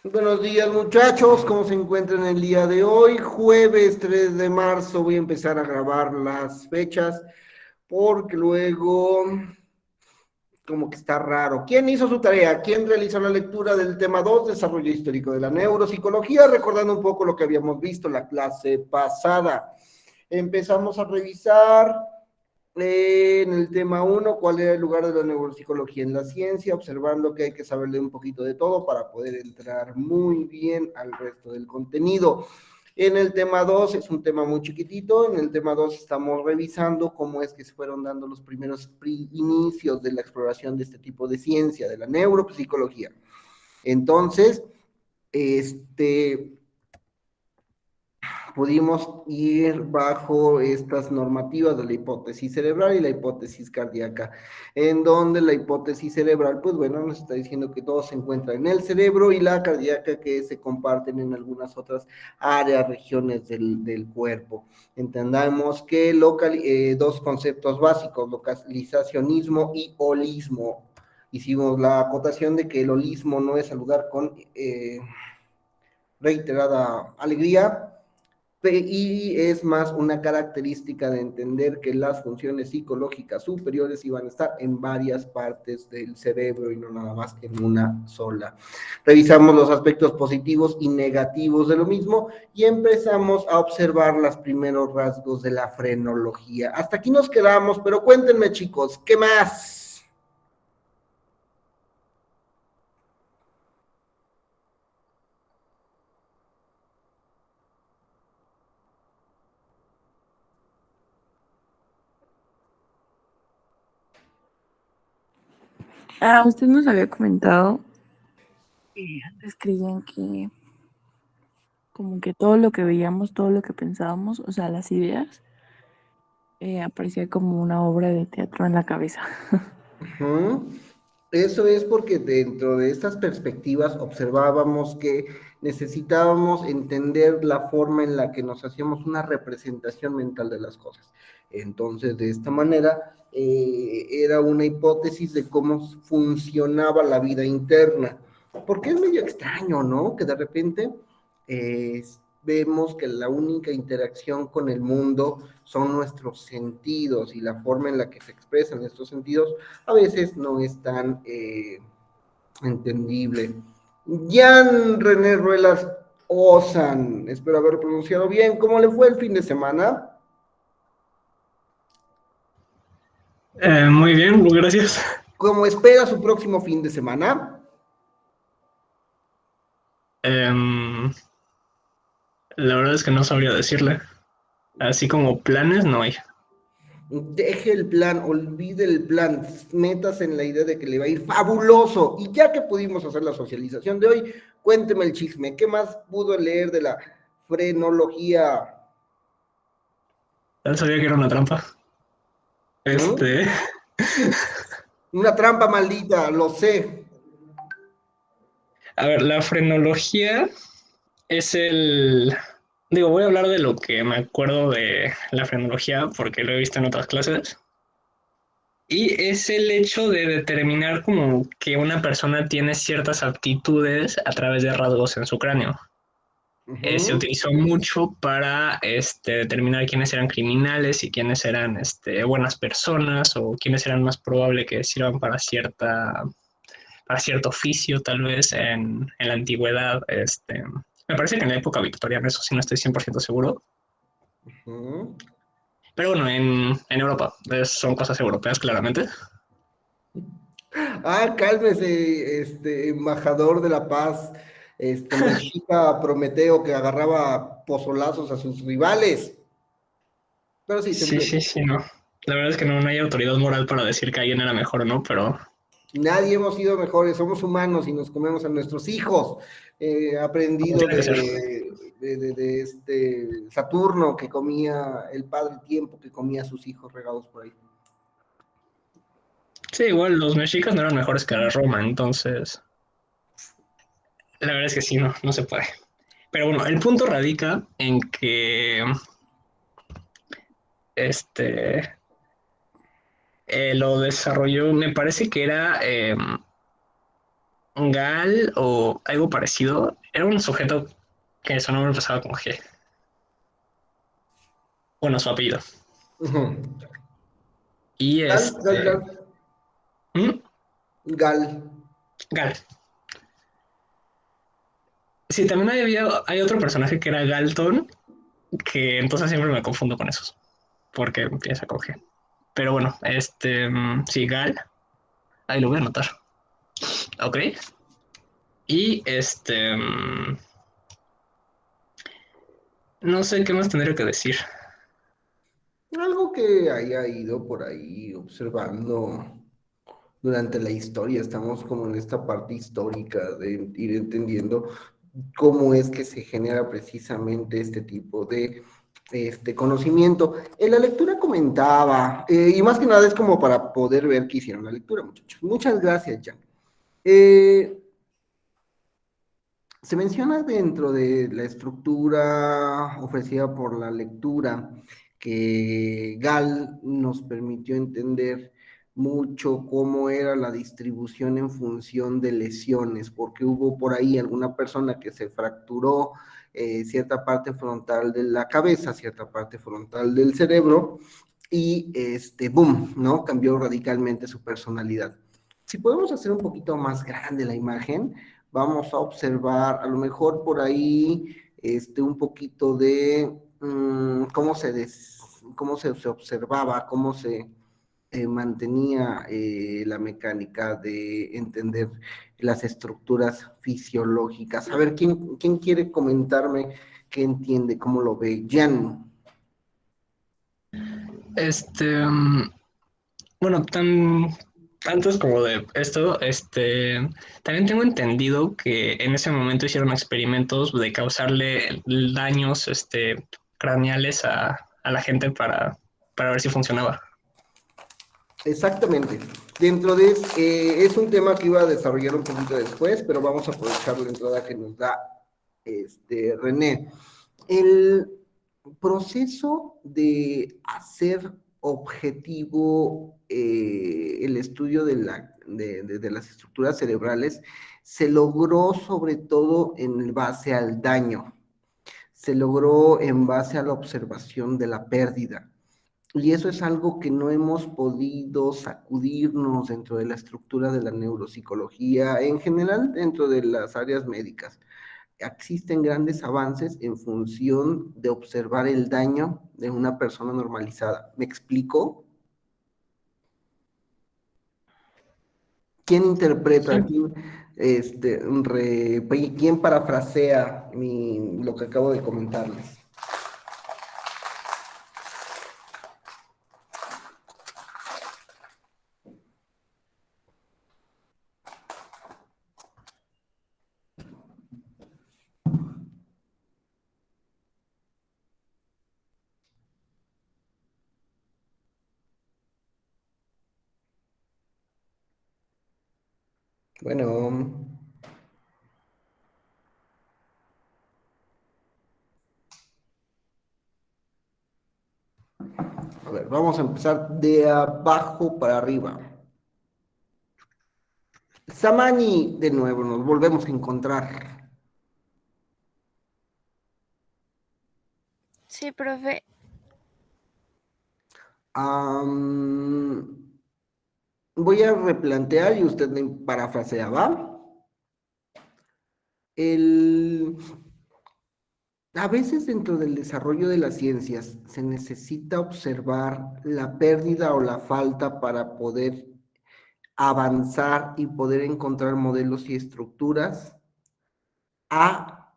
Buenos días muchachos, ¿cómo se encuentran el día de hoy? Jueves 3 de marzo voy a empezar a grabar las fechas porque luego como que está raro. ¿Quién hizo su tarea? ¿Quién realizó la lectura del tema 2, desarrollo histórico de la neuropsicología? Recordando un poco lo que habíamos visto en la clase pasada. Empezamos a revisar en el tema uno, ¿cuál era el lugar de la neuropsicología en la ciencia? Observando que hay que saberle un poquito de todo para poder entrar muy bien al resto del contenido. En el tema 2 es un tema muy chiquitito. En el tema 2 estamos revisando cómo es que se fueron dando los primeros inicios de la exploración de este tipo de ciencia, de la neuropsicología. Entonces, este, pudimos ir bajo estas normativas de la hipótesis cerebral y la hipótesis cardíaca, en donde la hipótesis cerebral, pues bueno, nos está diciendo que todo se encuentra en el cerebro y la cardíaca que se comparten en algunas otras áreas, regiones del cuerpo. Entendamos que dos conceptos básicos, localizacionismo y holismo. Hicimos la acotación de que el holismo no es saludar con reiterada alegría, y es más una característica de entender que las funciones psicológicas superiores iban a estar en varias partes del cerebro y no nada más en una sola. Revisamos los aspectos positivos y negativos de lo mismo y empezamos a observar los primeros rasgos de la frenología. Hasta aquí nos quedamos, pero cuéntenme chicos, ¿qué más? Usted nos había comentado que antes creían que como que todo lo que veíamos, todo lo que pensábamos, o sea, las ideas, aparecía como una obra de teatro en la cabeza. Uh-huh. Eso es porque dentro de estas perspectivas observábamos que necesitábamos entender la forma en la que nos hacíamos una representación mental de las cosas. Entonces, de esta manera, era una hipótesis de cómo funcionaba la vida interna. Porque es medio extraño, ¿no? Que de repente eh, vemos que la única interacción con el mundo son nuestros sentidos y la forma en la que se expresan estos sentidos a veces no es tan entendible. Jan René Ruelas Osan, espero haber pronunciado bien. ¿Cómo le fue el fin de semana? Muy bien, gracias. ¿Cómo espera su próximo fin de semana? Em, la verdad es que no sabría decirle. Así como planes no hay. Deje el plan, olvide el plan, metas en la idea de que le va a ir fabuloso. Y ya que pudimos hacer la socialización de hoy, cuénteme el chisme. ¿Qué más pudo leer de la frenología? Él sabía que era una trampa. ¿Mm? Este, Una trampa maldita, lo sé. a ver, la frenología es el... Digo, voy a hablar de lo que me acuerdo de la frenología porque lo he visto en otras clases. Y es el hecho de determinar como que una persona tiene ciertas aptitudes a través de rasgos en su cráneo. Se Ujú. utilizó mucho para determinar quiénes eran criminales y quiénes eran buenas personas o quiénes eran más probable que sirvan para cierto oficio, tal vez en la antigüedad. Me parece que en la época victoriana, eso sí no estoy 100% seguro. Ujú. Pero bueno, en Europa, son cosas europeas claramente. Ah, cálmese, embajador de la paz, mexica Prometeo que agarraba pozolazos a sus rivales. Pero sí, se Sí, entiende. sí, sí, no. La verdad es que no hay autoridad moral para decir que alguien era mejor o no, pero Nadie hemos sido mejores, somos humanos y nos comemos a nuestros hijos. como Aprendido tiene que ser. de este Saturno que comía el padre tiempo que comía a sus hijos regados por ahí. Sí, igual los mexicas no eran mejores que la Roma, entonces la verdad es que sí, no se puede. Pero bueno, el punto radica en que este lo desarrolló, me parece que era Gal o algo parecido. Era un sujeto que su nombre empezaba con G. Bueno, su apellido. Ujú. Y Gal, Gal, Gal, ¿Mm? Gal. Gal. Sí, también hay otro personaje que era Galton, que entonces siempre me confundo con esos, porque empieza con G. Pero bueno, sí, Gal, ahí lo voy a anotar. Ok. Y no sé qué más tendría que decir. Algo que haya ido por ahí observando durante la historia. Estamos como en esta parte histórica de ir entendiendo cómo es que se genera precisamente este tipo de conocimiento. En la lectura comentaba, y más que nada es como para poder ver qué hicieron la lectura, muchachos. Muchas gracias, Jan. Eh, Se menciona dentro de la estructura ofrecida por la lectura que Gall nos permitió entender mucho cómo era la distribución en función de lesiones, porque hubo por ahí alguna persona que se fracturó cierta parte frontal de la cabeza, cierta parte frontal del cerebro, y boom, ¿no? Cambió radicalmente su personalidad. Si podemos hacer un poquito más grande la imagen, vamos a observar a lo mejor por ahí un poquito de cómo se observaba, cómo se mantenía la mecánica de entender las estructuras fisiológicas. A ver, ¿quién quiere comentarme qué entiende, cómo lo ve? Jan. Este, bueno, antes como de esto, también tengo entendido que en ese momento hicieron experimentos de causarle daños, craneales a la gente para ver si funcionaba. Exactamente. Dentro de es un tema que iba a desarrollar un poquito después, pero vamos a aprovechar la entrada que nos da René. El proceso de hacer objetivo el estudio de las estructuras cerebrales se logró sobre todo en base al daño, se logró en base a la observación de la pérdida. Y eso es algo que no hemos podido sacudirnos dentro de la estructura de la neuropsicología, en general dentro de las áreas médicas. Existen grandes avances en función de observar el daño de una persona normalizada. ¿Me explico? ¿Quién Sí. interpreta, quién parafrasea lo que acabo de comentarles? Bueno, a ver, vamos a empezar de abajo para arriba. Samani, de nuevo, nos volvemos a encontrar. Sí, profe. Am, Voy a replantear y usted me parafrasea, ¿va? El, a veces dentro del desarrollo de las ciencias se necesita observar la pérdida o la falta para poder avanzar y poder encontrar modelos y estructuras a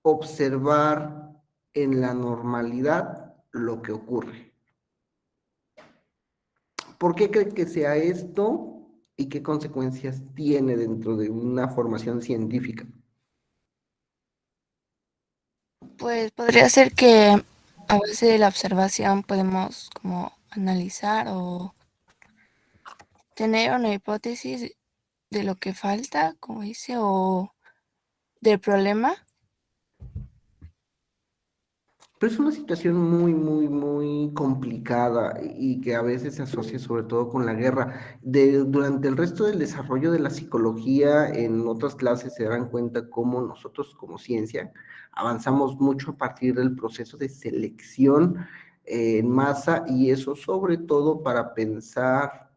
observar en la normalidad lo que ocurre. ¿Por qué cree que sea esto y qué consecuencias tiene dentro de una formación científica? Pues podría ser que a base de la observación podemos como analizar o tener una hipótesis de lo que falta, como dice, o del problema. Pero es una situación muy, muy, muy complicada y que a veces se asocia sobre todo con la guerra. Durante el resto del desarrollo de la psicología, en otras clases se darán cuenta cómo nosotros como ciencia avanzamos mucho a partir del proceso de selección en masa y eso sobre todo para pensar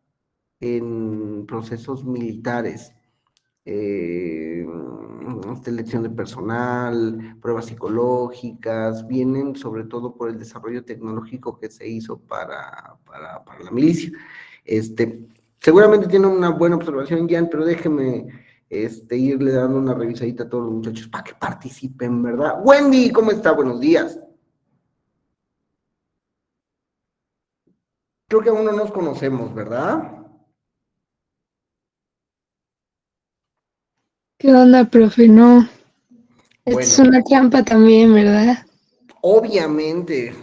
en procesos militares, eh, selección de personal, pruebas psicológicas, vienen sobre todo por el desarrollo tecnológico que se hizo para la milicia. Seguramente tiene una buena observación, Jan, pero déjeme irle dando una revisadita a todos los muchachos para que participen, ¿verdad? Wendy, ¿cómo está? Buenos días. Creo que aún no nos conocemos, ¿verdad? ¿Qué onda, profe? No, esto es Bueno, una trampa también, ¿verdad? obviamente,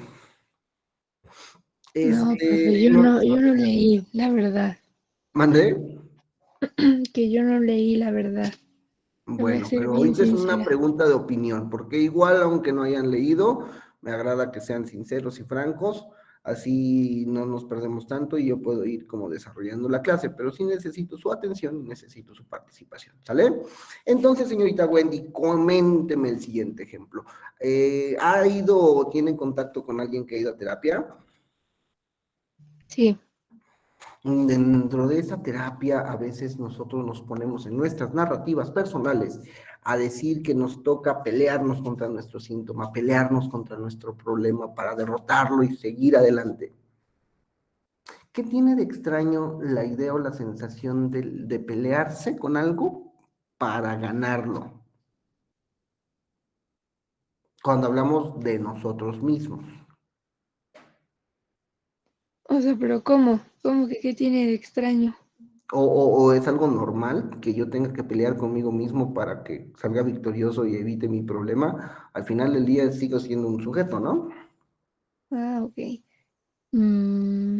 No, profe, yo no leí, la verdad. ¿mandé? Que yo no leí, la verdad. Te voy a Bueno, ser pero bien ahorita es una sincera. pregunta de opinión, porque igual, aunque no hayan leído, me agrada que sean sinceros y francos, así no nos perdemos tanto y yo puedo ir como desarrollando la clase, pero sí necesito su atención y necesito su participación, ¿sale? Entonces, señorita Wendy, coménteme el siguiente ejemplo. ¿Ha ido o tiene contacto con alguien que ha ido a terapia? Sí, Dentro de esa terapia, a veces nosotros nos ponemos en nuestras narrativas personales a decir que nos toca pelearnos contra nuestro síntoma, pelearnos contra nuestro problema para derrotarlo y seguir adelante. ¿Qué tiene de extraño la idea o la sensación de pelearse con algo para ganarlo? Cuando hablamos de nosotros mismos. o sea, pero ¿cómo? ¿Cómo que qué tiene de extraño? O es algo normal que yo tenga que pelear conmigo mismo para que salga victorioso y evite mi problema. Al final del día sigo siendo un sujeto, ¿no? Ah, ok. Mm,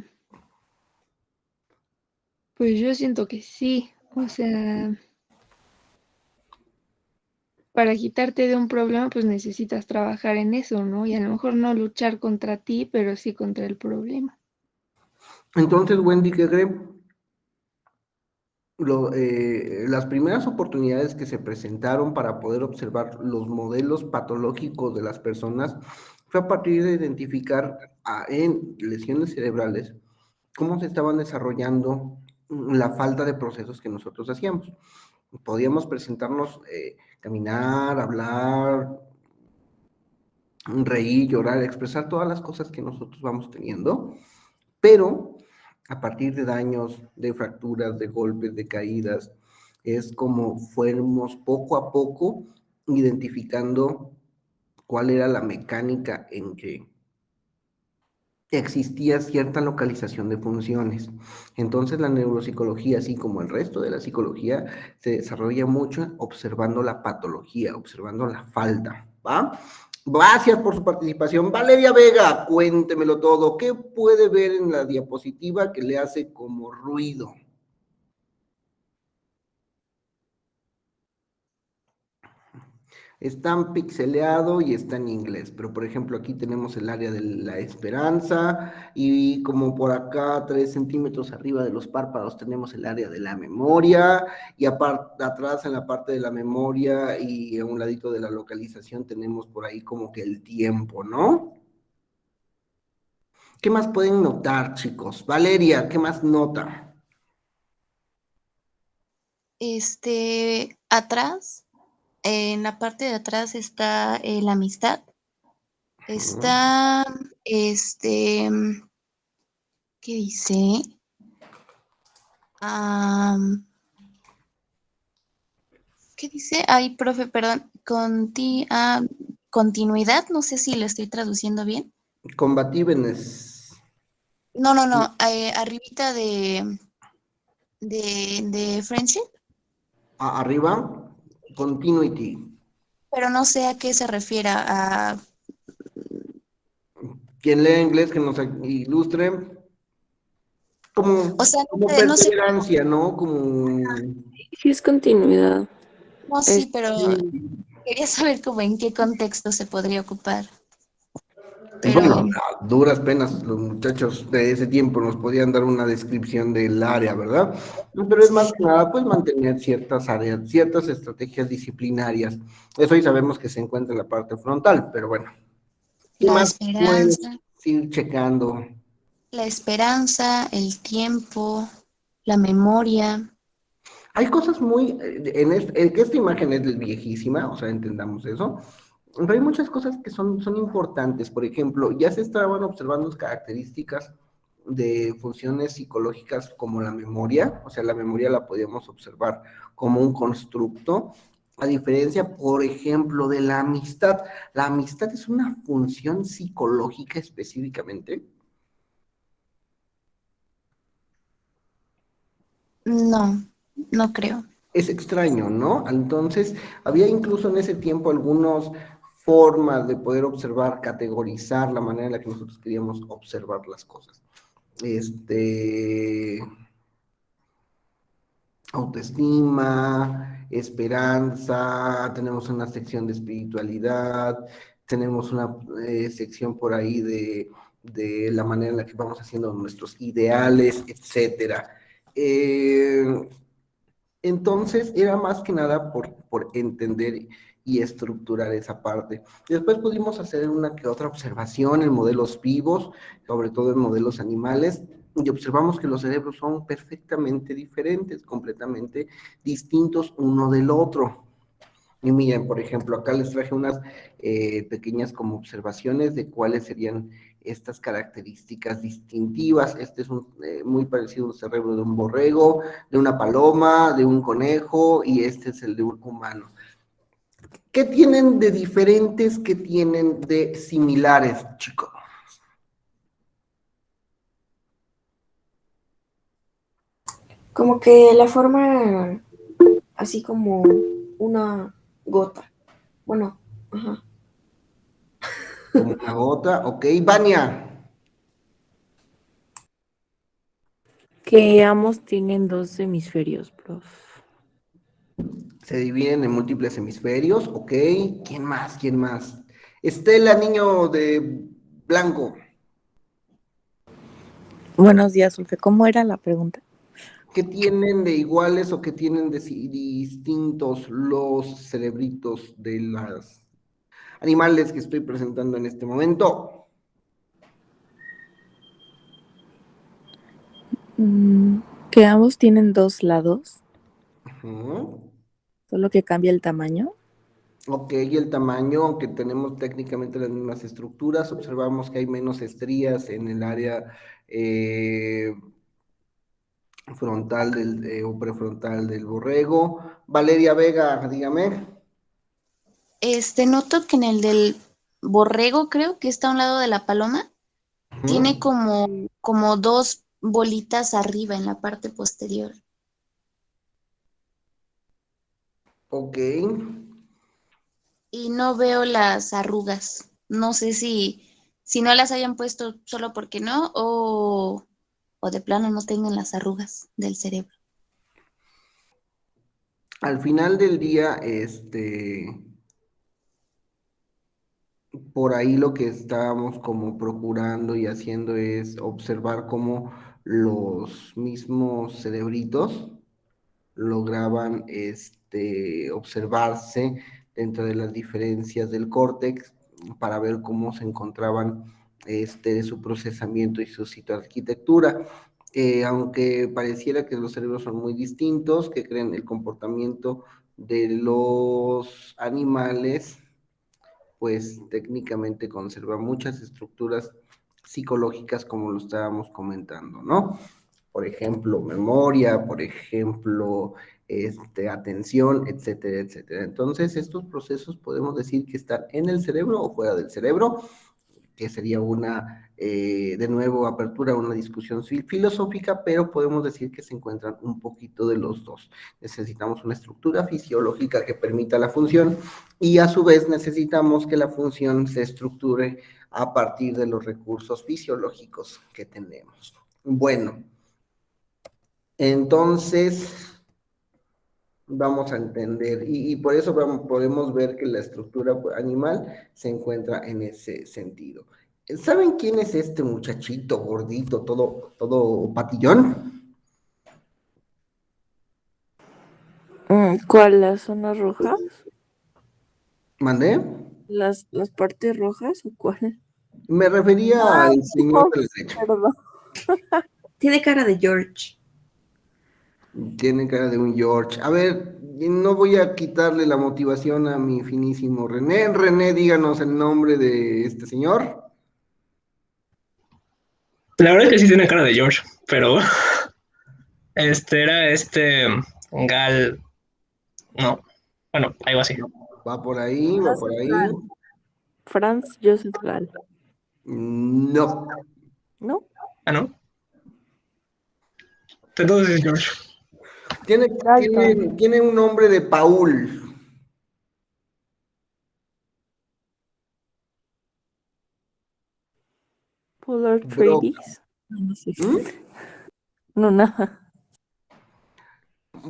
pues yo siento que sí. O sea, para quitarte de un problema, pues necesitas trabajar en eso, ¿no? Y a lo mejor no luchar contra ti, pero sí contra el problema. Entonces, Wendy, ¿qué cree? Las primeras oportunidades que se presentaron para poder observar los modelos patológicos de las personas fue a partir de identificar en lesiones cerebrales cómo se estaban desarrollando la falta de procesos que nosotros hacíamos. Podíamos presentarnos, caminar, hablar, reír, llorar, expresar todas las cosas que nosotros vamos teniendo, pero a partir de daños, de fracturas, de golpes, de caídas, es como fuéramos poco a poco identificando cuál era la mecánica en que existía cierta localización de funciones. Entonces la neuropsicología, así como el resto de la psicología, se desarrolla mucho observando la patología, observando la falta, ¿va? Gracias por su participación. Valeria Vega, cuéntemelo todo. ¿Qué puede ver en la diapositiva que le hace como ruido? Están pixeleado y está en inglés, pero por ejemplo aquí tenemos el área de la esperanza y como por acá 3 centímetros arriba de los párpados tenemos el área de la memoria y atrás en la parte de la memoria y a un ladito de la localización tenemos por ahí como que el tiempo, ¿no? ¿Qué más pueden notar, chicos? Valeria, ¿qué más nota? Atrás, en la parte de atrás está la amistad. Está, ¿qué dice? ¿Qué dice? Ay, profe, perdón. Continuidad, no sé si lo estoy traduciendo bien. Combativeness. No, arribita de friendship, Arriba, continuity. pero no sé a qué se refiere a... Quien lea inglés que nos ilustre. O sea, Como no sé, perseverancia, ¿no? Como Sí, es continuidad. no, sí, Este, pero quería saber como en qué contexto se podría ocupar. pero Bueno, a duras penas los muchachos de ese tiempo nos podían dar una descripción del área, ¿verdad? Pero es más sí, que nada, pues mantener ciertas áreas, ciertas estrategias disciplinarias. Eso hoy sabemos que se encuentra en la parte frontal, pero bueno, ¿qué la más puedes esperanza, ir checando? el tiempo, la memoria. Hay cosas muy, que esta imagen es viejísima, o sea, entendamos eso, pero hay muchas cosas que son importantes. Por ejemplo, ya se estaban observando características de funciones psicológicas como la memoria, o sea, la memoria la podíamos observar como un constructo, a diferencia, por ejemplo, de la amistad. La amistad es una función psicológica específicamente. No, no creo. Es extraño, ¿no? Entonces, había incluso en ese tiempo algunas formas de poder observar, categorizar la manera en la que nosotros queríamos observar las cosas. Este, autoestima, esperanza, tenemos una sección de espiritualidad, tenemos una sección por ahí de la manera en la que vamos haciendo nuestros ideales, etcétera. Entonces, era más que nada por entender y estructurar esa parte. Después pudimos hacer una que otra observación en modelos vivos, sobre todo en modelos animales, y observamos que los cerebros son perfectamente diferentes, completamente distintos uno del otro. Y miren, por ejemplo, acá les traje unas pequeñas como observaciones de cuáles serían estas características distintivas. Este es muy parecido al cerebro de un borrego, de una paloma, de un conejo, y este es el de un humano. ¿Qué tienen de diferentes? ¿Qué tienen de similares, chicos? Como que la forma así como una gota. Bueno, ajá. Como una gota, ok. Vania, Que ambos tienen dos hemisferios, prof. se dividen en múltiples hemisferios, ok. ¿Quién más? ¿Quién más? Estela, niño de blanco. Buenos días, Ulfe. ¿Cómo era la pregunta? ¿Qué tienen de iguales o qué tienen de distintos los cerebritos de los animales que estoy presentando en este momento? Que ambos tienen dos lados, Ujú. solo que cambia el tamaño. Ok, y el tamaño, aunque tenemos técnicamente las mismas estructuras, observamos que hay menos estrías en el área frontal o prefrontal del borrego. Valeria Vega, dígame. Noto que en el del borrego, creo que está a un lado de la paloma, tiene Ujú. como dos bolitas arriba en la parte posterior. Ok. Y no veo las arrugas. No sé si no las hayan puesto solo porque no, o de plano no tengan las arrugas del cerebro. Al final del día, por ahí lo que estábamos como procurando y haciendo es observar cómo los mismos cerebritos lograban observarse dentro de las diferencias del córtex para ver cómo se encontraban su procesamiento y su arquitectura. Aunque pareciera que los cerebros son muy distintos, que creen el comportamiento de los animales, pues técnicamente conserva muchas estructuras psicológicas como lo estábamos comentando, ¿no? Por ejemplo, memoria, por ejemplo, atención, etcétera, etcétera. Entonces, estos procesos podemos decir que están en el cerebro o fuera del cerebro, que sería de nuevo, apertura a una discusión filosófica, pero podemos decir que se encuentran un poquito de los dos. Necesitamos una estructura fisiológica que permita la función y a su vez necesitamos que la función se estructure a partir de los recursos fisiológicos que tenemos. Bueno, entonces vamos a entender, y por eso podemos ver que la estructura animal se encuentra en ese sentido. ¿Saben quién es este muchachito gordito, todo patillón? ¿Cuál? ¿Las zonas rojas? ¿Mandé? ¿Las partes rojas o cuál? Me refería Ah, al señor Oh, de la derecha. perdón. tiene cara de George. Tiene cara de un George. A ver, no voy a quitarle la motivación a mi finísimo René. René, díganos el nombre de este señor. La verdad es que sí tiene cara de George, pero era Gal, no, bueno, algo así. Va por ahí, va por Joseph ahí. Gall. Franz Joseph Gall. No. ¿No? Ah, ¿no? Entonces es George. Tiene, Dalton. tiene un nombre de Paul. Polar Broca. Atreides. No sé. ¿Mm? No, nada.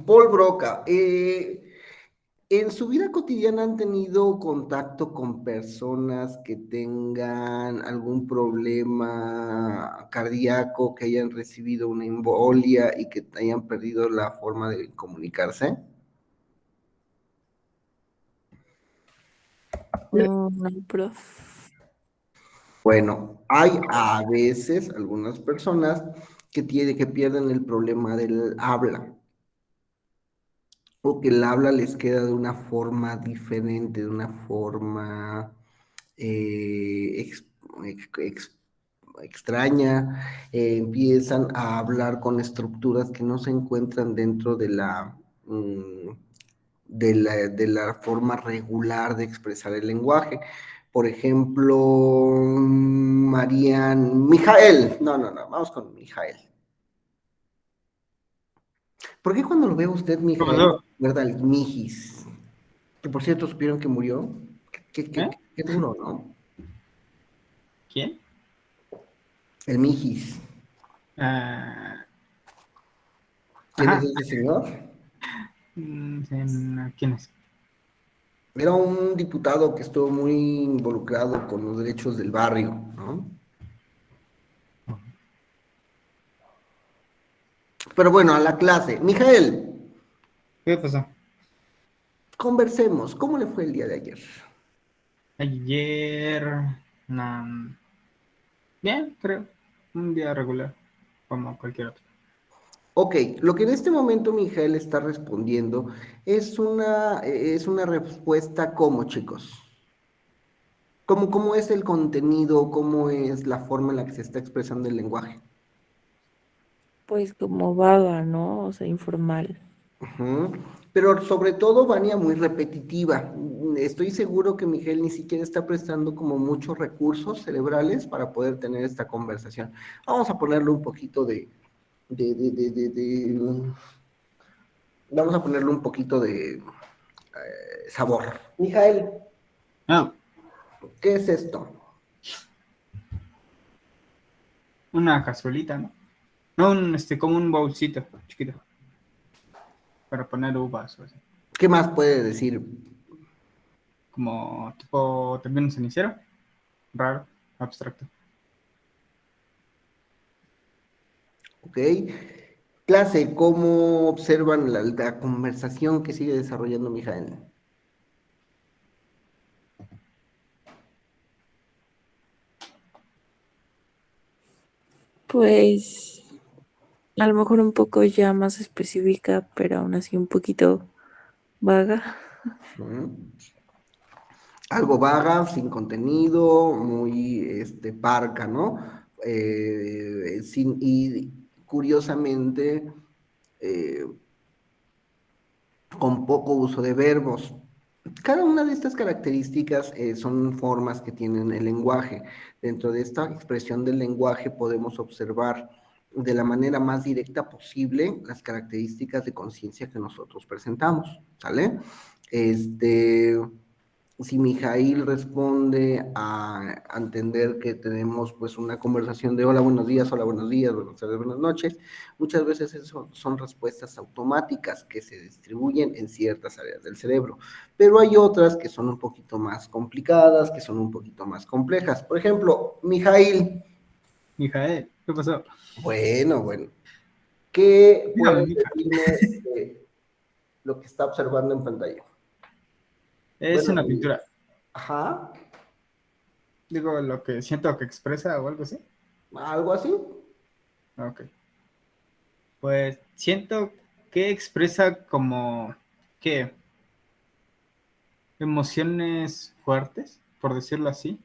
Paul Broca. ¿En su vida cotidiana han tenido contacto con personas que tengan algún problema cardíaco, que hayan recibido una embolia y que hayan perdido la forma de comunicarse? No, prof. Bueno, hay a veces algunas personas que pierden el problema del habla o que el habla les queda de una forma diferente, de una forma eh, ex- ex- extraña, empiezan a hablar con estructuras que no se encuentran dentro mm, de la forma regular de expresar el lenguaje. Por ejemplo, Mijael, no, vamos con Mijael. ¿Por qué cuando lo veo a usted, ¿Qué Mijael, pasó? recuerda al Mijis? Que por cierto, supieron que murió. ¿Eh? Qué duro, ¿no? ¿Quién? El Mijis. Ah, ¿Quién es ajá. ese señor? ¿Quién es? Era un diputado que estuvo muy involucrado con los derechos del barrio, ¿no? Pero bueno, a la clase. Mijael, ¿Qué pasó? conversemos. ¿Cómo le fue el día de ayer? Ayer. No, bien, creo. Un día regular, como cualquier otro. Ok, lo que en este momento Mijael está respondiendo es una respuesta como, chicos. ¿Cómo es el contenido? ¿Cómo es la forma en la que se está expresando el lenguaje? Pues como vaga, ¿no? O sea, informal. Ujú. Pero sobre todo, Vania, muy repetitiva. Estoy seguro que Miguel ni siquiera está prestando como muchos recursos cerebrales para poder tener esta conversación. Vamos a ponerle un poquito de vamos a ponerle un poquito de sabor. Mijael, Ah, ¿qué es esto? una cazuelita, ¿no? No, como un bolsito chiquito para poner uvas o así. ¿Qué más puede decir? Como tipo también un cenicero. Raro, abstracto. ¿Ok? Clase, ¿cómo observan la conversación que sigue desarrollando Mijael? Pues a lo mejor un poco ya más específica, pero aún así un poquito vaga. ¿Mm? Algo vaga, sin contenido, muy parca, ¿no? Y curiosamente, eh, con poco uso de verbos. Cada una de estas características son formas que tienen el lenguaje. Dentro de esta expresión del lenguaje podemos observar de la manera más directa posible las características de conciencia que nosotros presentamos, ¿sale? Este, Si Mijail responde a entender que tenemos pues una conversación de hola, buenos días, buenas tardes, buenas noches, muchas veces eso son respuestas automáticas que se distribuyen en ciertas áreas del cerebro, pero hay otras que son un poquito más complicadas, que son un poquito más complejas. Por ejemplo, Mijail, Mijael, ¿qué pasó? bueno, ¿qué Dígame, puedes mija. decirme de lo que está observando en pantalla? Es Bueno, una pintura. ajá, Digo, lo que siento que expresa o algo así. algo así. Ok. Pues siento que expresa como que emociones fuertes, por decirlo así.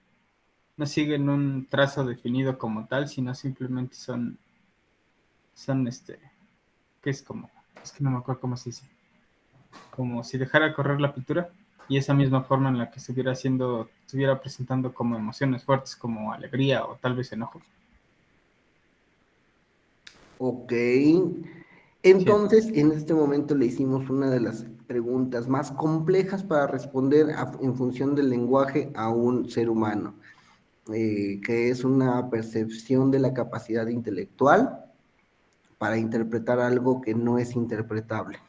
No siguen un trazo definido como tal, sino simplemente son que es como, es que no me acuerdo cómo se dice, como si dejara correr la pintura y esa misma forma en la que estuviera presentando como emociones fuertes, como alegría o tal vez enojo. Ok. Sí. Entonces, en este momento le hicimos una de las preguntas más complejas para responder en función del lenguaje a un ser humano, que es una percepción de la capacidad intelectual para interpretar algo que no es interpretable.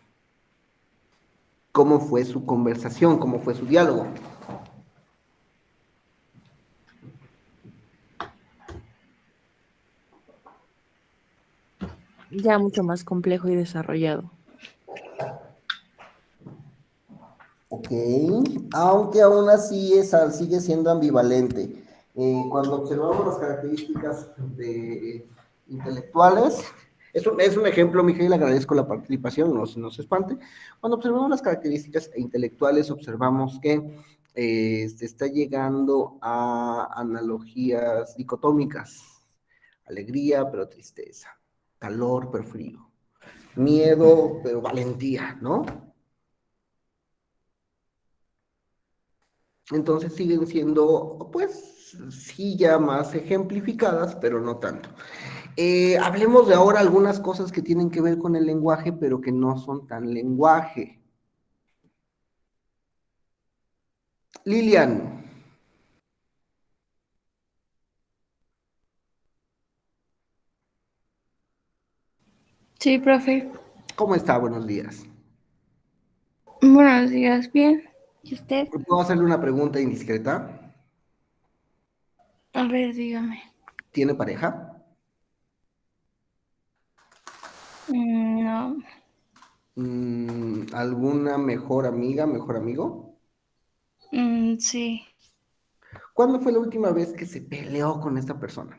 ¿Cómo fue su conversación? ¿Cómo fue su diálogo? Ya mucho más complejo y desarrollado. Ok, aunque aún así sigue siendo ambivalente. Cuando observamos las características intelectuales, es un ejemplo, Miguel, agradezco la participación, no se espante. Cuando observamos las características intelectuales, observamos que se está llegando a analogías dicotómicas, alegría pero tristeza, calor pero frío, miedo pero valentía, ¿no? Entonces siguen siendo, pues, sí, ya más ejemplificadas, pero no tanto. Hablemos de ahora algunas cosas que tienen que ver con el lenguaje, pero que no son tan lenguaje. Lilian, Sí, profe. ¿cómo está? Buenos días. Buenos días, bien. ¿Y usted? ¿Puedo hacerle una pregunta indiscreta? A ver, dígame. ¿Tiene pareja? No, ¿Alguna mejor amiga, mejor amigo? sí. ¿Cuándo fue la última vez que se peleó con esta persona?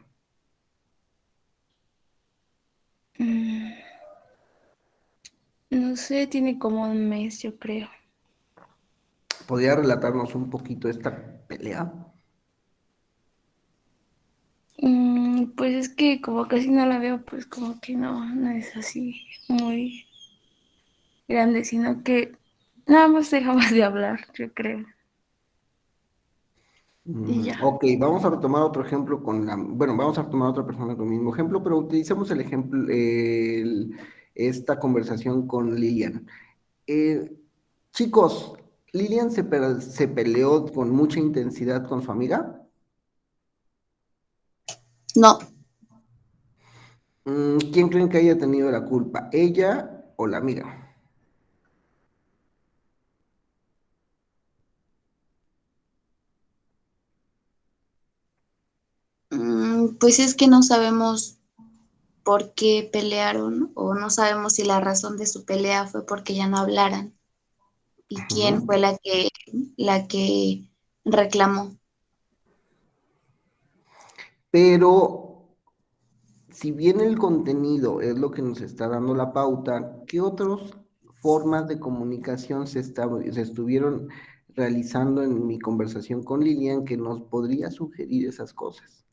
Mm, no sé, tiene como un mes, yo creo. ¿Podría relatarnos un poquito esta pelea? Pues es que como casi no la veo, pues como que no es así muy grande, sino que nada más dejamos de hablar, yo creo. Y ya. Ok, vamos a retomar otro ejemplo bueno, vamos a retomar otra persona con el mismo ejemplo, pero utilicemos el ejemplo, esta conversación con Lilian. Eh, chicos, ¿Lilian se peleó con mucha intensidad con su amiga? No, ¿Quién creen que haya tenido la culpa? ¿Ella o la amiga? pues es que no sabemos por qué pelearon o no sabemos si la razón de su pelea fue porque ya no hablaran y quién Ujú. fue la que reclamó. Pero si bien el contenido es lo que nos está dando la pauta, ¿qué otras formas de comunicación se estuvieron realizando en mi conversación con Lilian que nos podría sugerir esas cosas?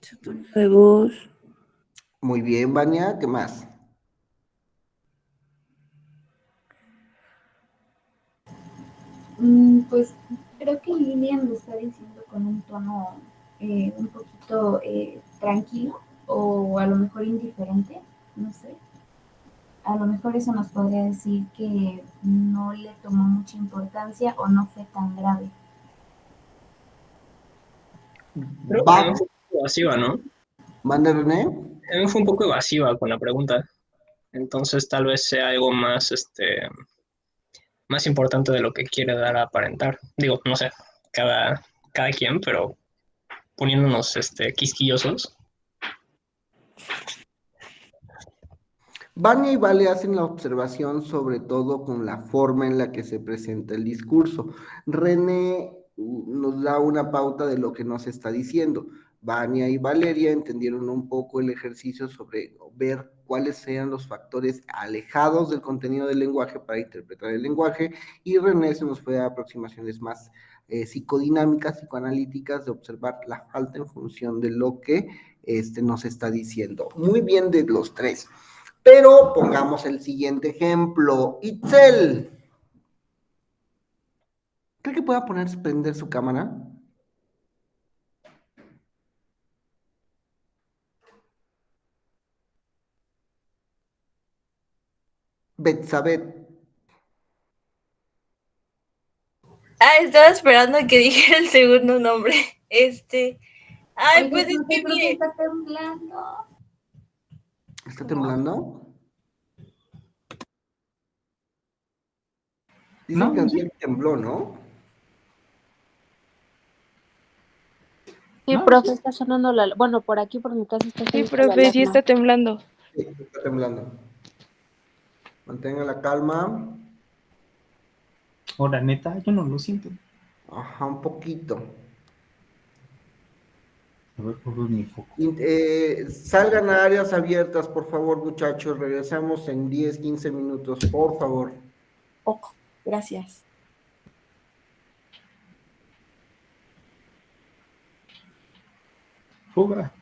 Su tono de voz. Muy bien, Vania, ¿qué más? Pues creo que Lilian lo está diciendo con un tono un poquito tranquilo o a lo mejor indiferente, no sé. a lo mejor eso nos podría decir que no le tomó mucha importancia o no fue tan grave. Creo que Va, también fue un poco evasiva, ¿no? mande René. También fue un poco evasiva con la pregunta. Entonces tal vez sea algo más, más importante de lo que quiere dar a aparentar. Digo, no sé, cada quien, pero poniéndonos, quisquillosos. Vania y Vale hacen la observación sobre todo con la forma en la que se presenta el discurso. René nos da una pauta de lo que nos está diciendo. Vania y Valeria entendieron un poco el ejercicio sobre ver cuáles sean los factores alejados del contenido del lenguaje para interpretar el lenguaje, y René se nos fue a aproximaciones más psicodinámicas, psicoanalíticas, de observar la falta en función de lo que nos está diciendo. Muy bien de los tres. Pero pongamos el siguiente ejemplo. Itzel. ¿Cree que pueda prender su cámara? Betsabet. Ah, estaba esperando a que dijera el segundo nombre. Ay, Oye, pues es no que te creo que mire, está temblando. ¿Está temblando? Dicen que No, aquí tembló, ¿no? Sí, no, profe, está sonando la... Bueno, por aquí, por mi casa, está sí, sonando la profe, sí alarma. está temblando. Sí, está temblando. Mantenga la calma. ahora neta, yo no lo siento. Ajá, un poquito. A ver, por mi foco. Salgan a áreas abiertas, por favor, muchachos. Regresamos en 10, 15 minutos, por favor. Ok, gracias. Fuga.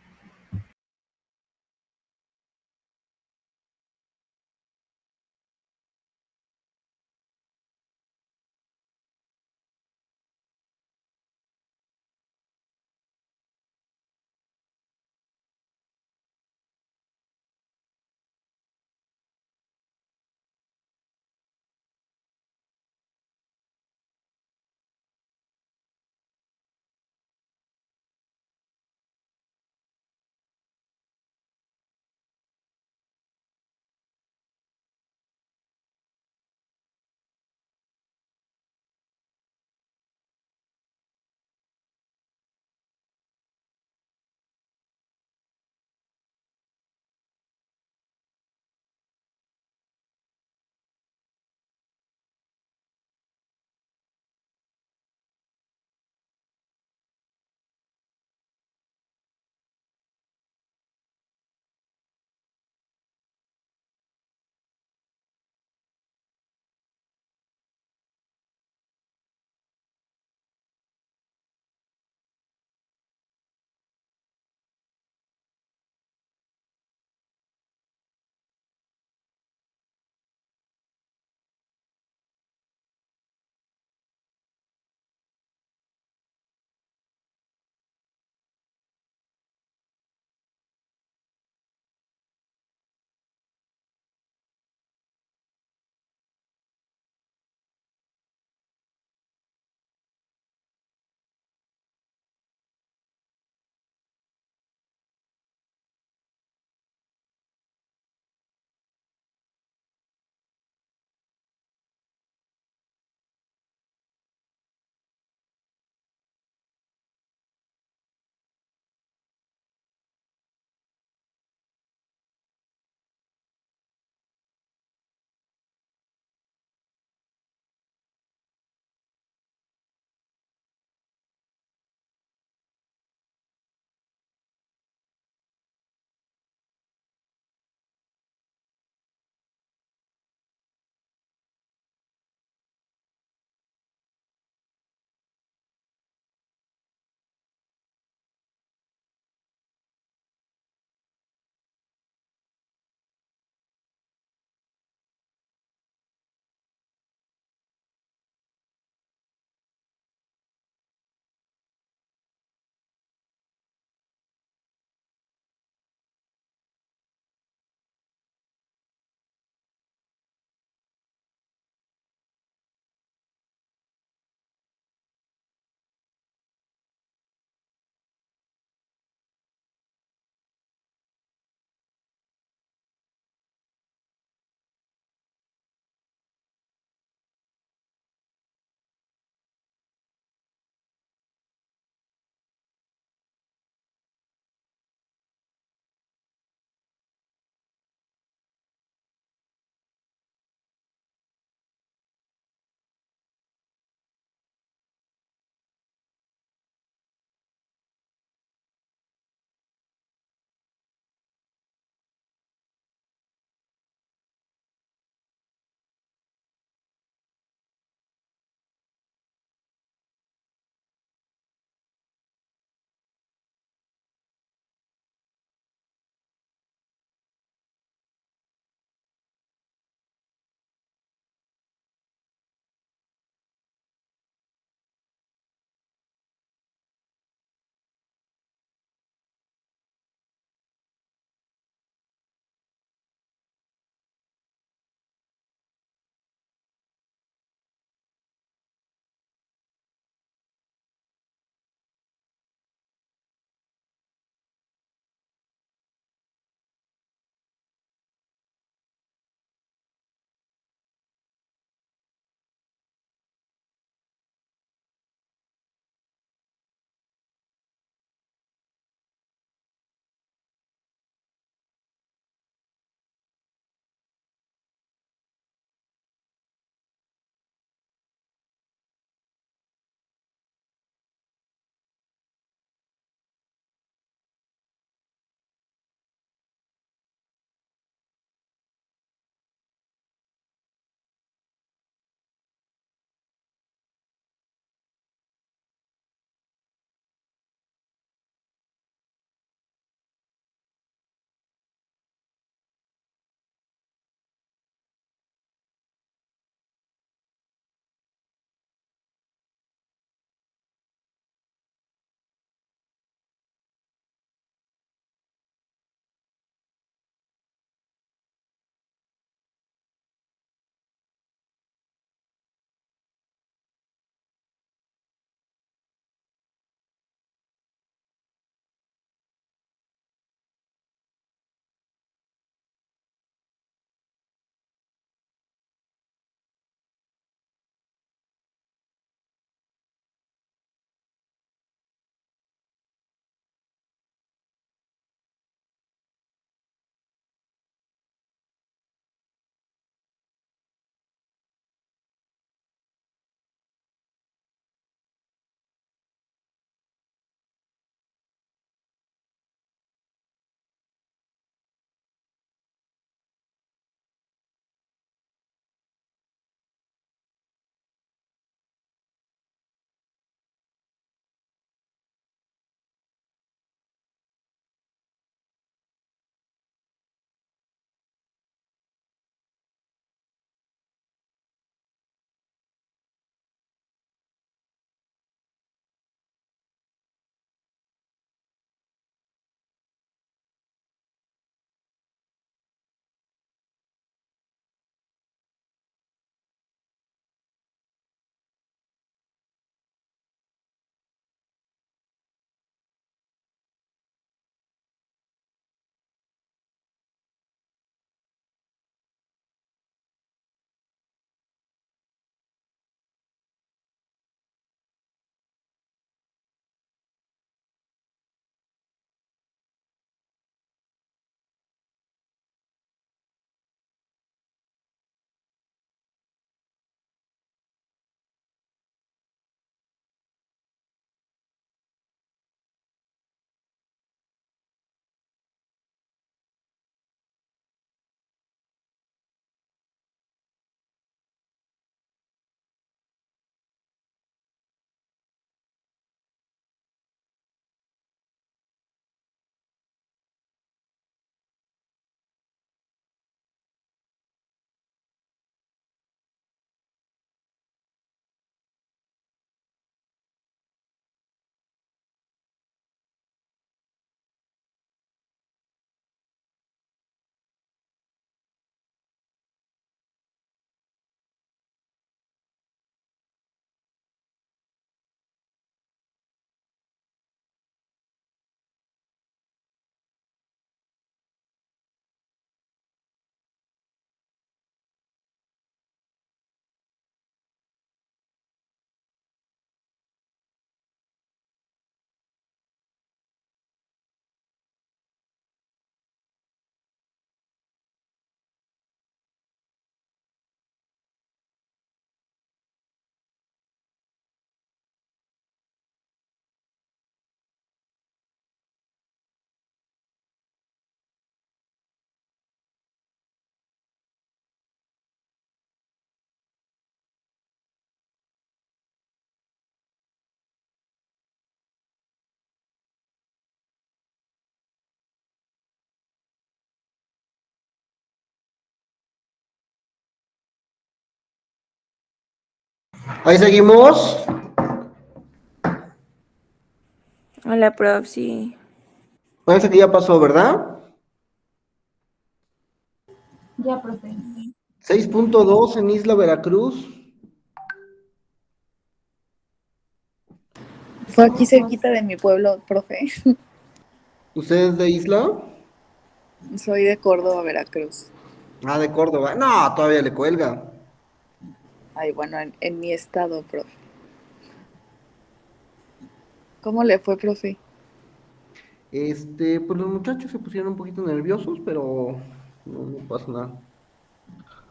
Ahí seguimos. Hola, prof, sí. Parece que ya pasó, ¿verdad? Ya, profe. 6.2 en Isla Veracruz. Fue aquí cerquita de mi pueblo, profe. ¿Usted es de Isla? Soy de Córdoba, Veracruz. Ah, de Córdoba. No, todavía le cuelga. Ay, bueno, en mi estado, profe. ¿Cómo le fue, profe? Pues los muchachos se pusieron un poquito nerviosos, pero no pasa nada.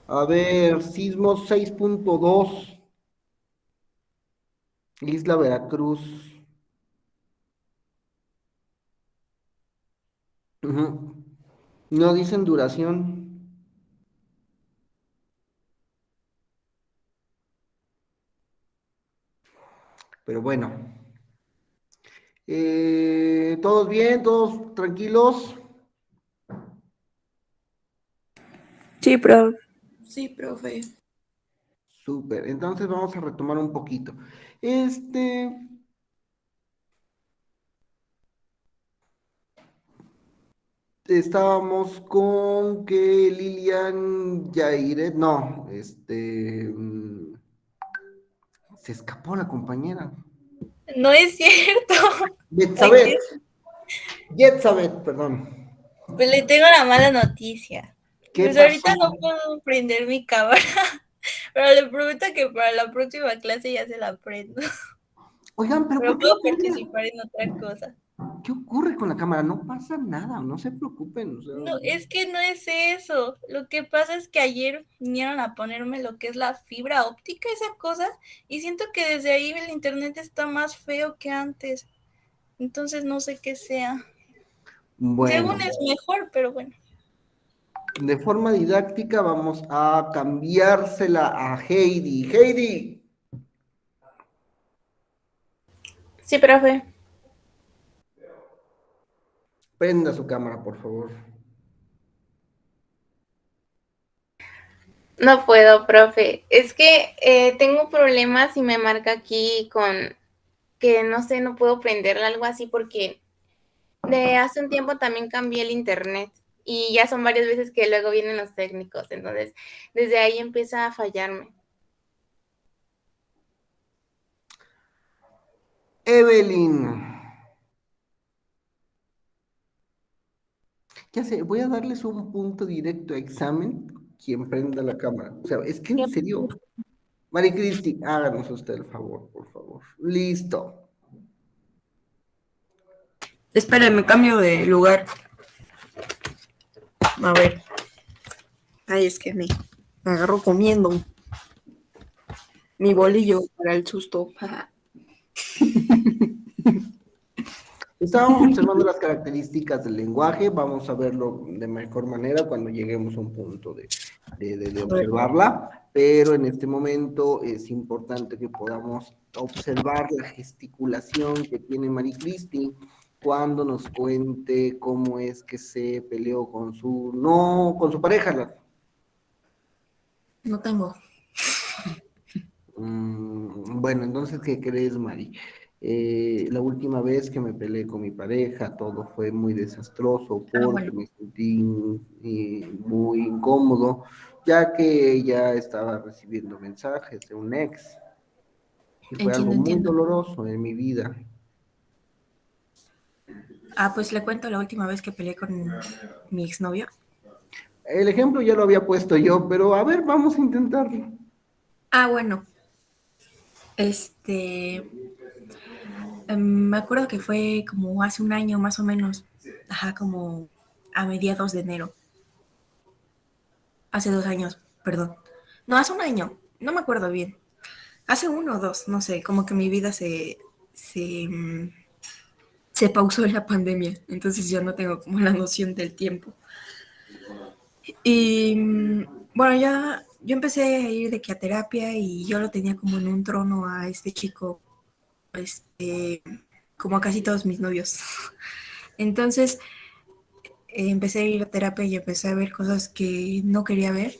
A ver, sismo 6.2, Isla Veracruz. Ujú. No dicen duración. Pero bueno. ¿Todos bien? ¿Todos tranquilos? Sí, prof. Sí, profe. Súper. Entonces vamos a retomar un poquito. Este, Estábamos con que Lilian Jairet, no, se escapó la compañera. No es cierto. Aquí, Betsabet, Yetzabet, perdón. pues le tengo la mala noticia. ¿Qué Pues pasó? ahorita no puedo prender mi cámara, pero le prometo que para la próxima clase ya se la prendo. Oigan, pero Pero ¿por qué puedo no prenden? participar en otra cosa. ¿Qué ocurre con la cámara? No pasa nada, no se preocupen. O sea, No, es que no es eso. Lo que pasa es que ayer vinieron a ponerme lo que es la fibra óptica, esa cosa, y siento que desde ahí el internet está más feo que antes. Entonces no sé qué sea. bueno, Según es mejor, pero bueno. de forma didáctica vamos a cambiársela a Heidi. Heidi, Sí, profe. prenda su cámara, por favor. No puedo, profe. Es que tengo problemas y me marca aquí con que no sé, no puedo prenderla, algo así, porque de hace un tiempo también cambié el internet y ya son varias veces que luego vienen los técnicos, entonces desde ahí empieza a fallarme. Evelyn, ya sé, voy a darles un punto directo a examen quien prenda la cámara. O sea, es que en serio. Mari Cristi, háganos usted el favor, por favor. Listo. Espérenme, cambio de lugar. A ver. Ay, es que me agarro comiendo mi bolillo para el susto. Estábamos observando las características del lenguaje, vamos a verlo de mejor manera cuando lleguemos a un punto de observarla, pero en este momento es importante que podamos observar la gesticulación que tiene Mari Cristi cuando nos cuente cómo es que se peleó con no, con su pareja. No tengo. Bueno, entonces, ¿qué crees, Mari? La última vez que me peleé con mi pareja, todo fue muy desastroso porque Bueno, me sentí muy incómodo, ya que ella estaba recibiendo mensajes de un ex, y fue algo entiendo, muy entiendo. doloroso en mi vida. Pues le cuento la última vez que peleé con mi exnovio. El ejemplo ya lo había puesto yo, pero a ver, vamos a intentarlo. Bueno, este, me acuerdo que fue como hace un año más o menos, como a mediados de enero, hace 2 años, perdón. No, hace un año, no me acuerdo bien. Hace 1 o 2, no sé, como que mi vida se pausó en la pandemia, entonces yo no tengo como la noción del tiempo. Y bueno, ya yo empecé a ir de que a terapia y yo lo tenía como en un trono a este chico, como a casi todos mis novios. Entonces empecé a ir a terapia y empecé a ver cosas que no quería ver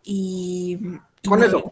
y Con me dolió. eso,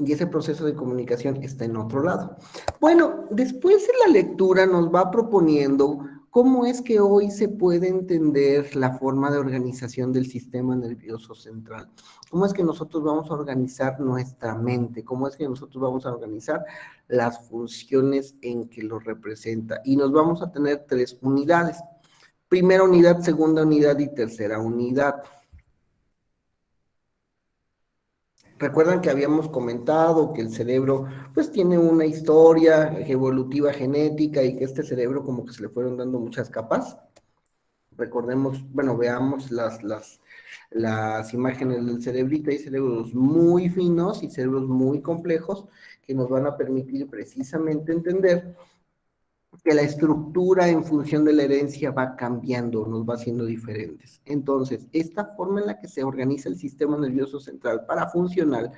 y ese proceso de comunicación está en otro lado. Bueno, después en la lectura nos va proponiendo cómo es que hoy se puede entender la forma de organización del sistema nervioso central. Cómo es que nosotros vamos a organizar nuestra mente, cómo es que nosotros vamos a organizar las funciones en que lo representa. Y nos vamos a tener 3 unidades. Primera unidad, segunda unidad y tercera unidad. Recuerdan que habíamos comentado que el cerebro pues tiene una historia evolutiva genética y que este cerebro como que se le fueron dando muchas capas. Recordemos, bueno, veamos las imágenes del cerebrito. Hay cerebros muy finos y cerebros muy complejos que nos van a permitir precisamente entender que la estructura en función de la herencia va cambiando, nos va haciendo diferentes. Entonces, esta forma en la que se organiza el sistema nervioso central para funcionar,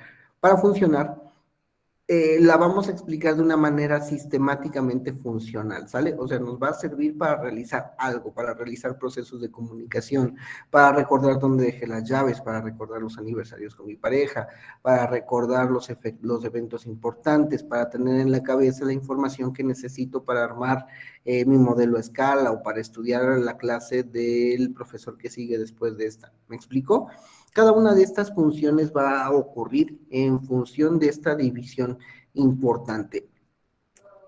la vamos a explicar de una manera sistemáticamente funcional, ¿sale? O sea, nos va a servir para realizar algo, para realizar procesos de comunicación, para recordar dónde dejé las llaves, para recordar los aniversarios con mi pareja, para recordar los eventos importantes, para tener en la cabeza la información que necesito para armar mi modelo a escala o para estudiar la clase del profesor que sigue después de esta. ¿Me explico? Cada una de estas funciones va a ocurrir en función de esta división importante.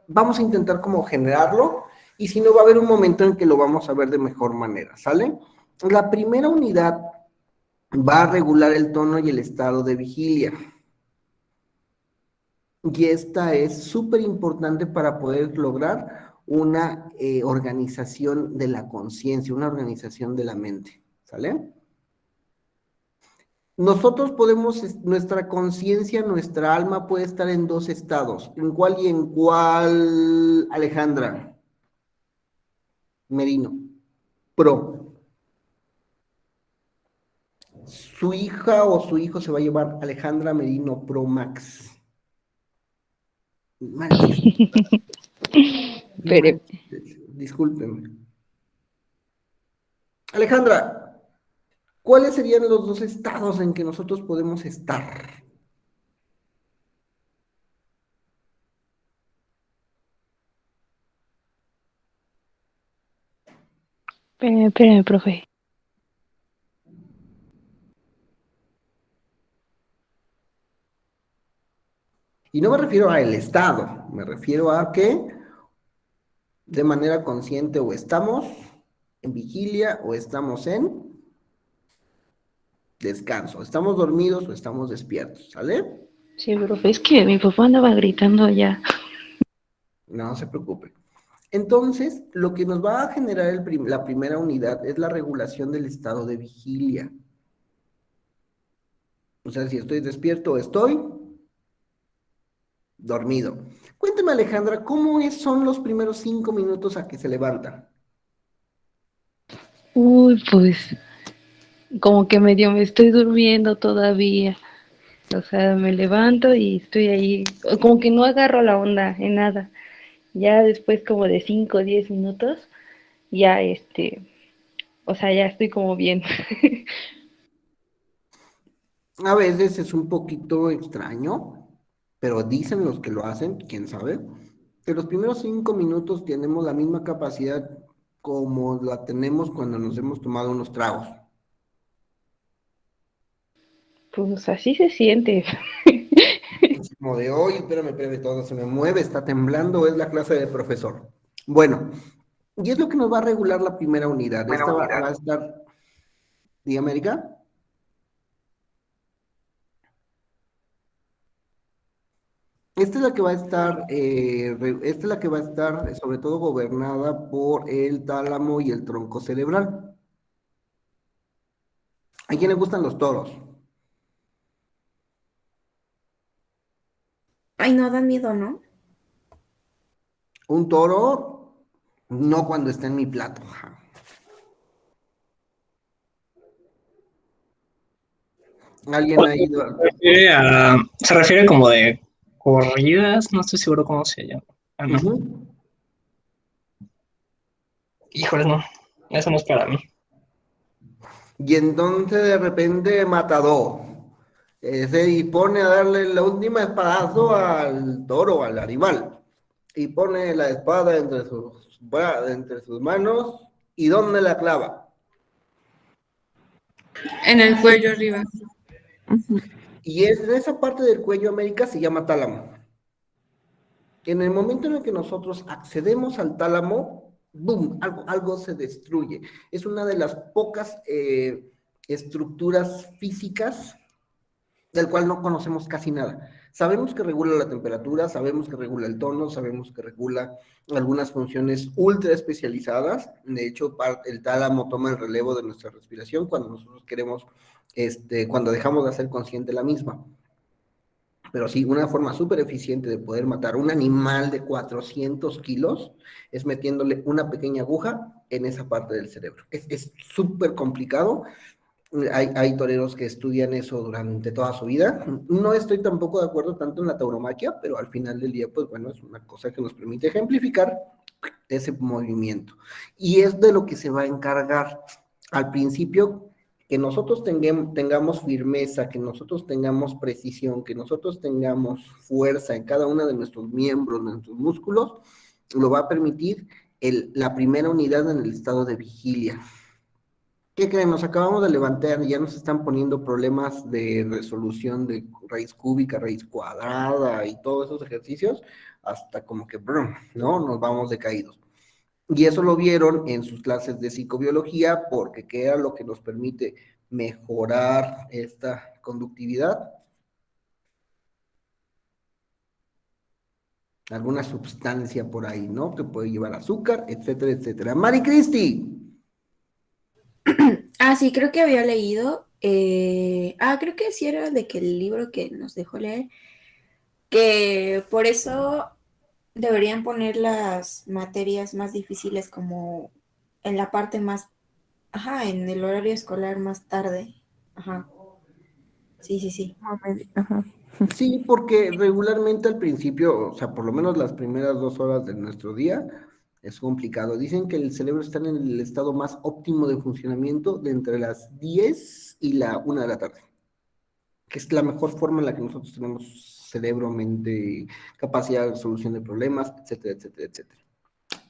Vamos a intentar como generarlo y si no va a haber un momento en que lo vamos a ver de mejor manera, ¿sale? La primera unidad va a regular el tono y el estado de vigilia. Y esta es súper importante para poder lograr una organización de la conciencia, una organización de la mente, ¿sale? Nosotros podemos, nuestra conciencia, nuestra alma puede estar en 2 estados. ¿En cuál y en cuál, Alejandra? Merino. Pro. Su hija o su hijo se va a llamar Alejandra Merino Pro Max. Pero, Discúlpenme. Alejandra, ¿cuáles serían los 2 estados en que nosotros podemos estar? espérame, profe. Y no me refiero a el estado, me refiero a que de manera consciente o estamos en vigilia o estamos en descanso, estamos dormidos o estamos despiertos, ¿sale? Sí, profe, es que mi papá andaba gritando allá. No se preocupe. Entonces, lo que nos va a generar la primera unidad es la regulación del estado de vigilia. O sea, si estoy despierto o estoy dormido. Cuénteme, Alejandra, ¿cómo son los primeros 5 minutos a que se levanta? Uy, pues, como que medio me estoy durmiendo todavía. O sea, me levanto y estoy ahí, como que no agarro la onda en nada. Ya después como de 5 o 10 minutos, ya o sea, ya estoy como bien. A veces es un poquito extraño, pero dicen los que lo hacen, quién sabe, que los primeros 5 minutos tenemos la misma capacidad como la tenemos cuando nos hemos tomado unos tragos. Pues así se siente. Es como de, oye, espérame, todo se me mueve, está temblando, es la clase del profesor. Bueno, y es lo que nos va a regular la primera unidad. Esta va a estar, dígame, Erika. Esta es la que va a estar, esta es la que va a estar sobre todo gobernada por el tálamo y el tronco cerebral. ¿A quién le gustan los toros? Ay, no, dan miedo, ¿no? Un toro, no cuando está en mi plato. ¿Alguien ha ido al... Se refiere como de corridas, no estoy seguro cómo se llama. Ah, no. Híjole, no, eso no es para mí. Y entonces de repente matador. Y pone a darle la última espadazo al toro, al animal. Y pone la espada entre sus manos. ¿Y dónde la clava? En el cuello arriba. Y en esa parte del cuello, América, se llama tálamo. En el momento en el que nosotros accedemos al tálamo, ¡boom!, algo se destruye. Es una de las pocas estructuras físicas del cual no conocemos casi nada. Sabemos que regula la temperatura, sabemos que regula el tono, sabemos que regula algunas funciones ultra especializadas. De hecho, el tálamo toma el relevo de nuestra respiración cuando nosotros queremos, cuando dejamos de hacer consciente la misma. Pero sí, una forma súper eficiente de poder matar un animal de 400 kilos es metiéndole una pequeña aguja en esa parte del cerebro. Es súper complicado. Hay toreros que estudian eso durante toda su vida. No estoy tampoco de acuerdo tanto en la tauromaquia, pero al final del día, pues bueno, es una cosa que nos permite ejemplificar ese movimiento. Y es de lo que se va a encargar al principio, que nosotros tengamos firmeza, que nosotros tengamos precisión, que nosotros tengamos fuerza en cada uno de nuestros miembros, de nuestros músculos, lo va a permitir la primera unidad en el estado de vigilia. ¿Qué creen? Nos acabamos de levantar y ya nos están poniendo problemas de resolución de raíz cúbica, raíz cuadrada y todos esos ejercicios, hasta como que, brum, ¿no? Nos vamos decaídos. Y eso lo vieron en sus clases de psicobiología, porque ¿qué era lo que nos permite mejorar esta conductividad? Alguna sustancia por ahí, ¿no? Que puede llevar azúcar, etcétera, etcétera. Mari Cristi. Sí, creo que había leído. Creo que sí era de que el libro que nos dejó leer, que por eso deberían poner las materias más difíciles como en la parte más, en el horario escolar más tarde. Sí. Sí, porque regularmente al principio, o sea, por lo menos las primeras 2 horas de nuestro día, es complicado. Dicen que el cerebro está en el estado más óptimo de funcionamiento de entre las 10 y la 1 de la tarde, que es la mejor forma en la que nosotros tenemos cerebro, mente, capacidad de resolución de problemas, etcétera, etcétera, etcétera.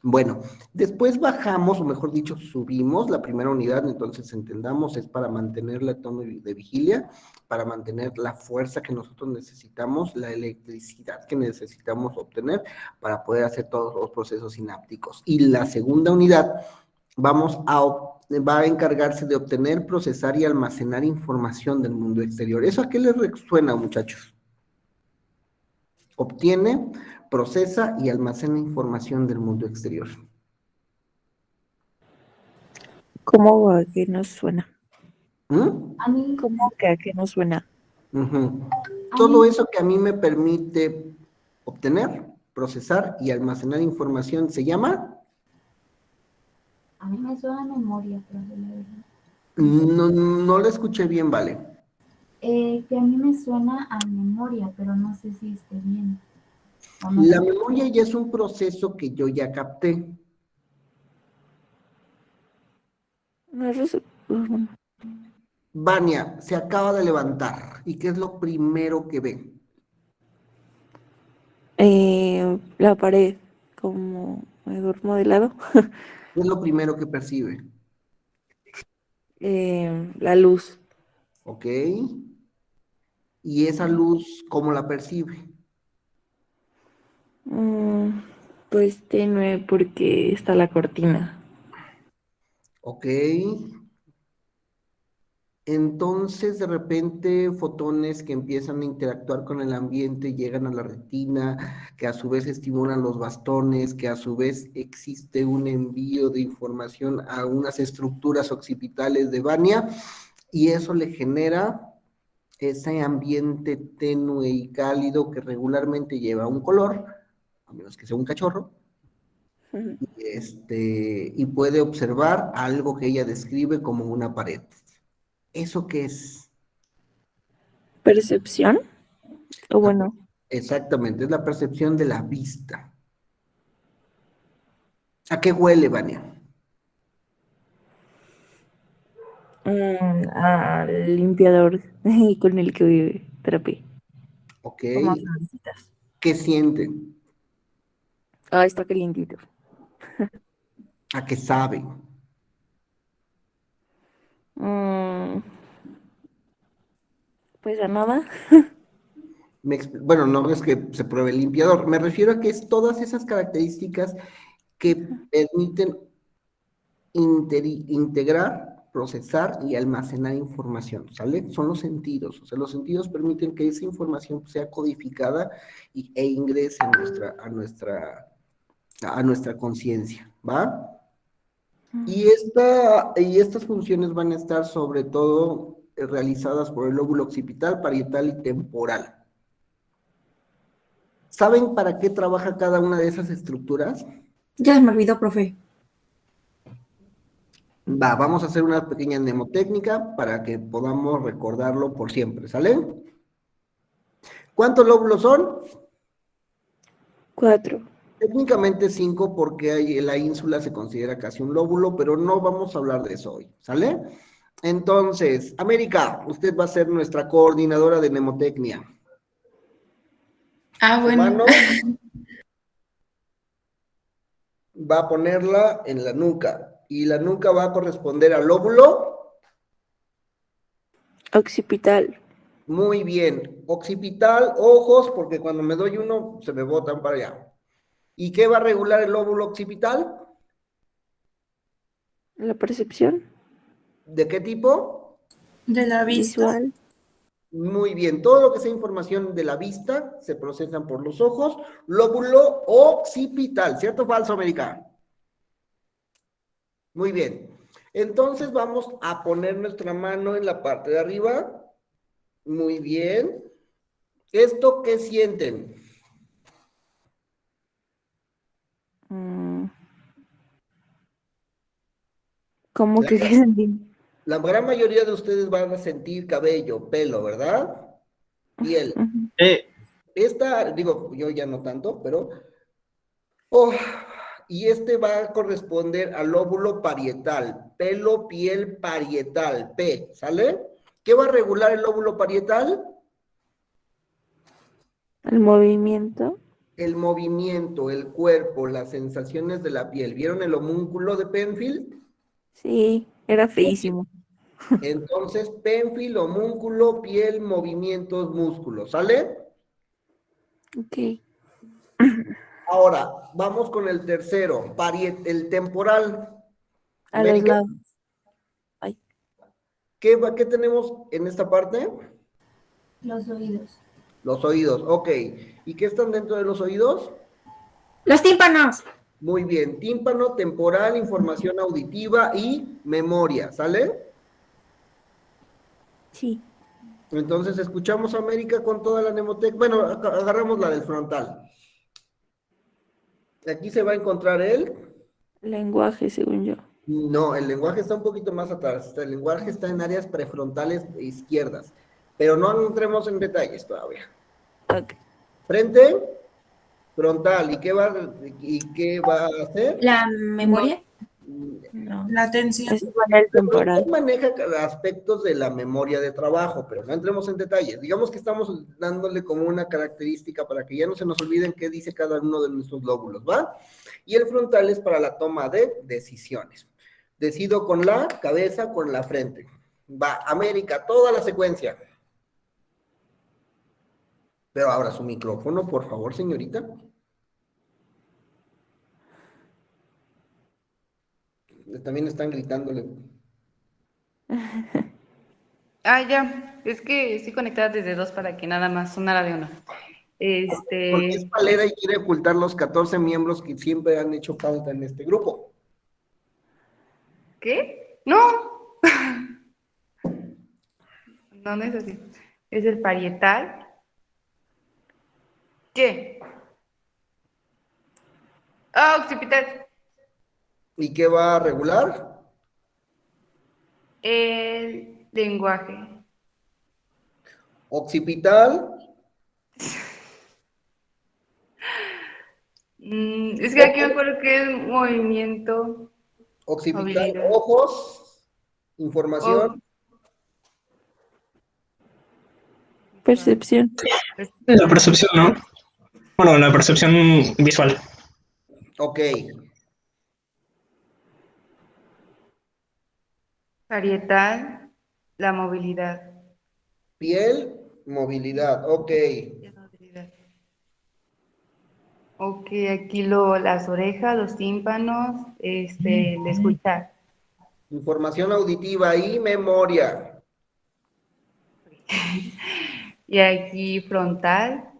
Bueno, después bajamos, o mejor dicho, subimos la primera unidad, entonces entendamos, es para mantener la tono de vigilia, para mantener la fuerza que nosotros necesitamos, la electricidad que necesitamos obtener para poder hacer todos los procesos sinápticos. Y la segunda unidad va a encargarse de obtener, procesar y almacenar información del mundo exterior. ¿Eso a qué les suena, muchachos? Obtiene, procesa y almacena información del mundo exterior. ¿Cómo a qué nos suena? A mí, ¿Cómo que a qué nos suena? Todo eso que a mí me permite obtener, procesar y almacenar información se llama... a mí me suena a memoria, pero No lo escuché bien, vale. que a mí me suena a memoria, pero no sé si esté bien. La memoria ya es un proceso que yo ya capté. Vania se acaba de levantar. ¿Y qué es lo primero que ve? La pared, como me duermo de lado. ¿Qué es lo primero que percibe? La luz. Ok. ¿Y esa luz cómo la percibe? Pues tenue porque está la cortina. Ok. Entonces, de repente, fotones que empiezan a interactuar con el ambiente llegan a la retina, que a su vez estimulan los bastones, que a su vez existe un envío de información a unas estructuras occipitales de Vania, y eso le genera ese ambiente tenue y cálido que regularmente lleva un color, a menos que sea un cachorro, y puede observar algo que ella describe como una pared. ¿Eso qué es? ¿Percepción? O bueno. Exactamente, es la percepción de la vista. ¿A qué huele, Vania? Al limpiador con el que trapé. Ok. Como florecitas. ¿Qué sienten? Ah, está calientito. ¿A qué saben? Pues a nada. Bueno, no es que se pruebe el limpiador, me refiero a que es todas esas características que permiten integrar, procesar y almacenar información, ¿sale? Son los sentidos, o sea, los sentidos permiten que esa información sea codificada e ingrese a nuestra conciencia, ¿va? Y estas funciones van a estar sobre todo realizadas por el lóbulo occipital, parietal y temporal. ¿Saben para qué trabaja cada una de esas estructuras? Ya se me olvidó, profe. Vamos a hacer una pequeña mnemotécnica para que podamos recordarlo por siempre, ¿sale? ¿Cuántos lóbulos son? 4. Técnicamente 5 porque la ínsula se considera casi un lóbulo, pero no vamos a hablar de eso hoy, ¿sale? Entonces, América, usted va a ser nuestra coordinadora de mnemotecnia. Bueno. Mano va a ponerla en la nuca y la nuca va a corresponder al lóbulo occipital. Muy bien. Occipital, ojos, porque cuando me doy uno se me botan para allá. ¿Y qué va a regular el lóbulo occipital? La percepción. ¿De qué tipo? De la vista. Visual. Muy bien. Todo lo que sea información de la vista se procesan por los ojos. Lóbulo occipital. ¿Cierto o falso, América? Muy bien. Entonces vamos a poner nuestra mano en la parte de arriba. Muy bien. ¿Esto qué sienten? ¿Cómo que qué sentí? La gran mayoría de ustedes van a sentir cabello, pelo, ¿verdad? Piel. Esta, digo, yo ya no tanto, pero... y este va a corresponder al lóbulo parietal. Pelo, piel, parietal. P, ¿sale? ¿Qué va a regular el lóbulo parietal? El movimiento. El movimiento, el cuerpo, las sensaciones de la piel. ¿Vieron el homúnculo de Penfield? Sí, era feísimo. Entonces, Penfield, homúnculo, piel, movimientos, músculos, ¿sale? Ok. Ahora, vamos con el tercero, el temporal. A los América, lados. Ay. ¿Qué tenemos en esta parte? Los oídos. Los oídos, ok. ¿Y qué están dentro de los oídos? Los tímpanos. Muy bien, tímpano, temporal, información auditiva y memoria, ¿sale? Sí. Entonces, escuchamos a América con toda la mnemoteca. Bueno, agarramos la del frontal. Aquí se va a encontrar el... Lenguaje, según yo. No, el lenguaje está un poquito más atrás. El lenguaje está en áreas prefrontales izquierdas. Pero no entremos en detalles todavía. Ok. Frente, frontal. ¿Y qué va a hacer? ¿La memoria? No. La atención. Es el temporal. Usted maneja aspectos de la memoria de trabajo, pero no entremos en detalles. Digamos que estamos dándole como una característica para que ya no se nos olviden qué dice cada uno de nuestros lóbulos, ¿va? Y el frontal es para la toma de decisiones. Decido con la cabeza, con la frente. Va, América, toda la secuencia. Pero ahora su micrófono, por favor, señorita. También están gritándole. Ya. Es que estoy conectada desde dos para que nada más sonara de uno. Porque es palera y quiere ocultar los 14 miembros que siempre han hecho falta en este grupo. ¿Qué? No. No es así. Es el parietal. ¿Qué? Occipital. ¿Y qué va a regular? El lenguaje. Occipital. Es que aquí me acuerdo que es movimiento. Occipital, Movilidad. ojos. Información, Percepción. La percepción, ¿no? Bueno, la percepción visual. ok. Parietal, la movilidad. Piel, movilidad, ok. Ok, aquí las orejas, los tímpanos, el escuchar. Información auditiva y memoria. Y aquí frontal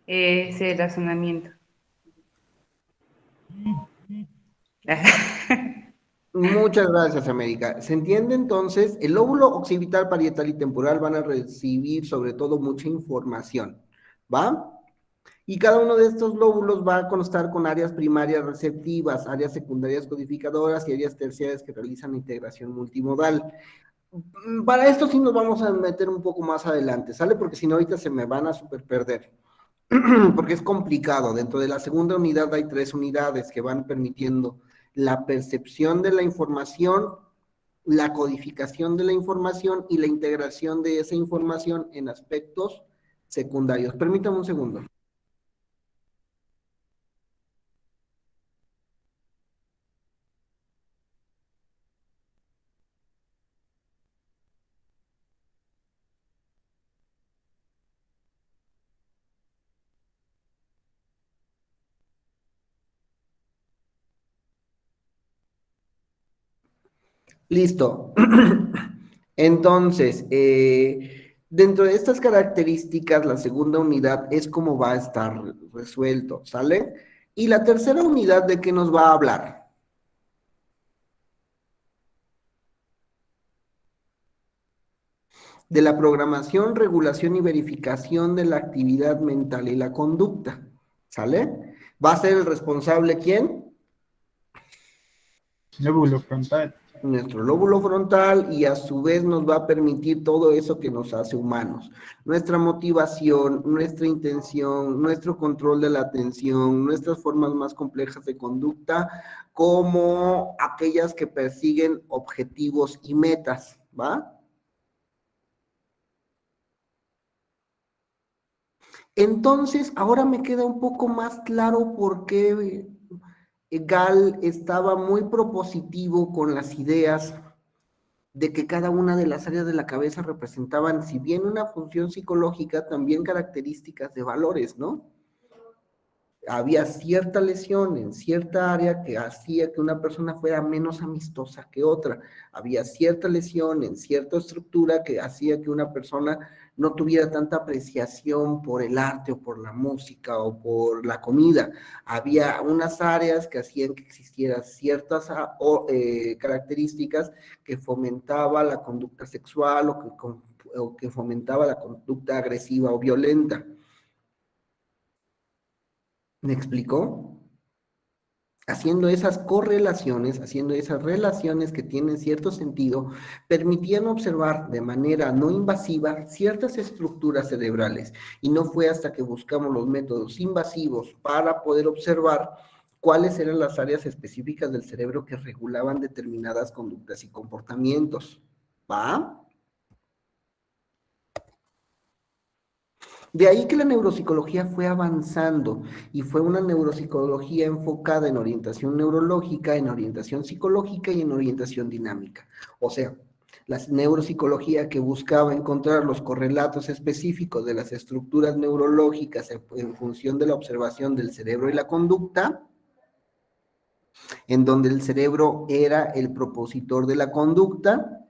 es el razonamiento. Muchas gracias, América. ¿Se entiende entonces? El lóbulo occipital, parietal y temporal van a recibir sobre todo mucha información, ¿va? Y cada uno de estos lóbulos va a constar con áreas primarias receptivas, áreas secundarias codificadoras y áreas terciarias que realizan la integración multimodal. Para esto sí nos vamos a meter un poco más adelante, ¿sale? Porque si no ahorita se me van a super perder. Porque es complicado. Dentro de la segunda unidad hay 3 unidades que van permitiendo la percepción de la información, la codificación de la información y la integración de esa información en aspectos secundarios. Permítame un segundo. Listo. Entonces, dentro de estas características, la segunda unidad es cómo va a estar resuelto, ¿sale? Y la tercera unidad, ¿de qué nos va a hablar? De la programación, regulación y verificación de la actividad mental y la conducta, ¿sale? ¿Va a ser el responsable quién? Lóbulo frontal. Nuestro lóbulo frontal y a su vez nos va a permitir todo eso que nos hace humanos. Nuestra motivación, nuestra intención, nuestro control de la atención, nuestras formas más complejas de conducta, como aquellas que persiguen objetivos y metas, ¿va? Entonces, ahora me queda un poco más claro por qué Gall estaba muy propositivo con las ideas de que cada una de las áreas de la cabeza representaban, si bien una función psicológica, también características de valores, ¿no? Había cierta lesión en cierta área que hacía que una persona fuera menos amistosa que otra. Había cierta lesión en cierta estructura que hacía que una persona no tuviera tanta apreciación por el arte o por la música o por la comida. Había unas áreas que hacían que existieran ciertas características que fomentaba la conducta sexual o que fomentaba la conducta agresiva o violenta. ¿Me explicó? Haciendo esas correlaciones, haciendo esas relaciones que tienen cierto sentido, permitían observar de manera no invasiva ciertas estructuras cerebrales. Y no fue hasta que buscamos los métodos invasivos para poder observar cuáles eran las áreas específicas del cerebro que regulaban determinadas conductas y comportamientos. ¿Va? De ahí que la neuropsicología fue avanzando y fue una neuropsicología enfocada en orientación neurológica, en orientación psicológica y en orientación dinámica. O sea, la neuropsicología que buscaba encontrar los correlatos específicos de las estructuras neurológicas en función de la observación del cerebro y la conducta, en donde el cerebro era el propositor de la conducta.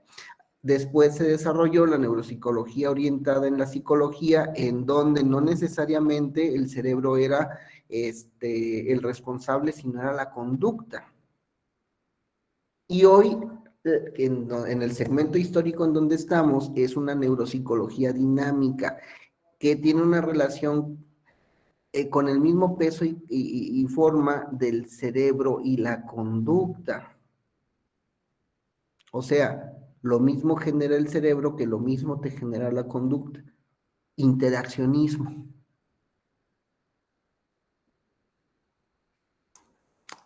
Después se desarrolló la neuropsicología orientada en la psicología, en donde no necesariamente el cerebro era el responsable, sino era la conducta. Y hoy, en el segmento histórico en donde estamos, es una neuropsicología dinámica, que tiene una relación con el mismo peso y forma del cerebro y la conducta. O sea, lo mismo genera el cerebro que lo mismo te genera la conducta. Interaccionismo.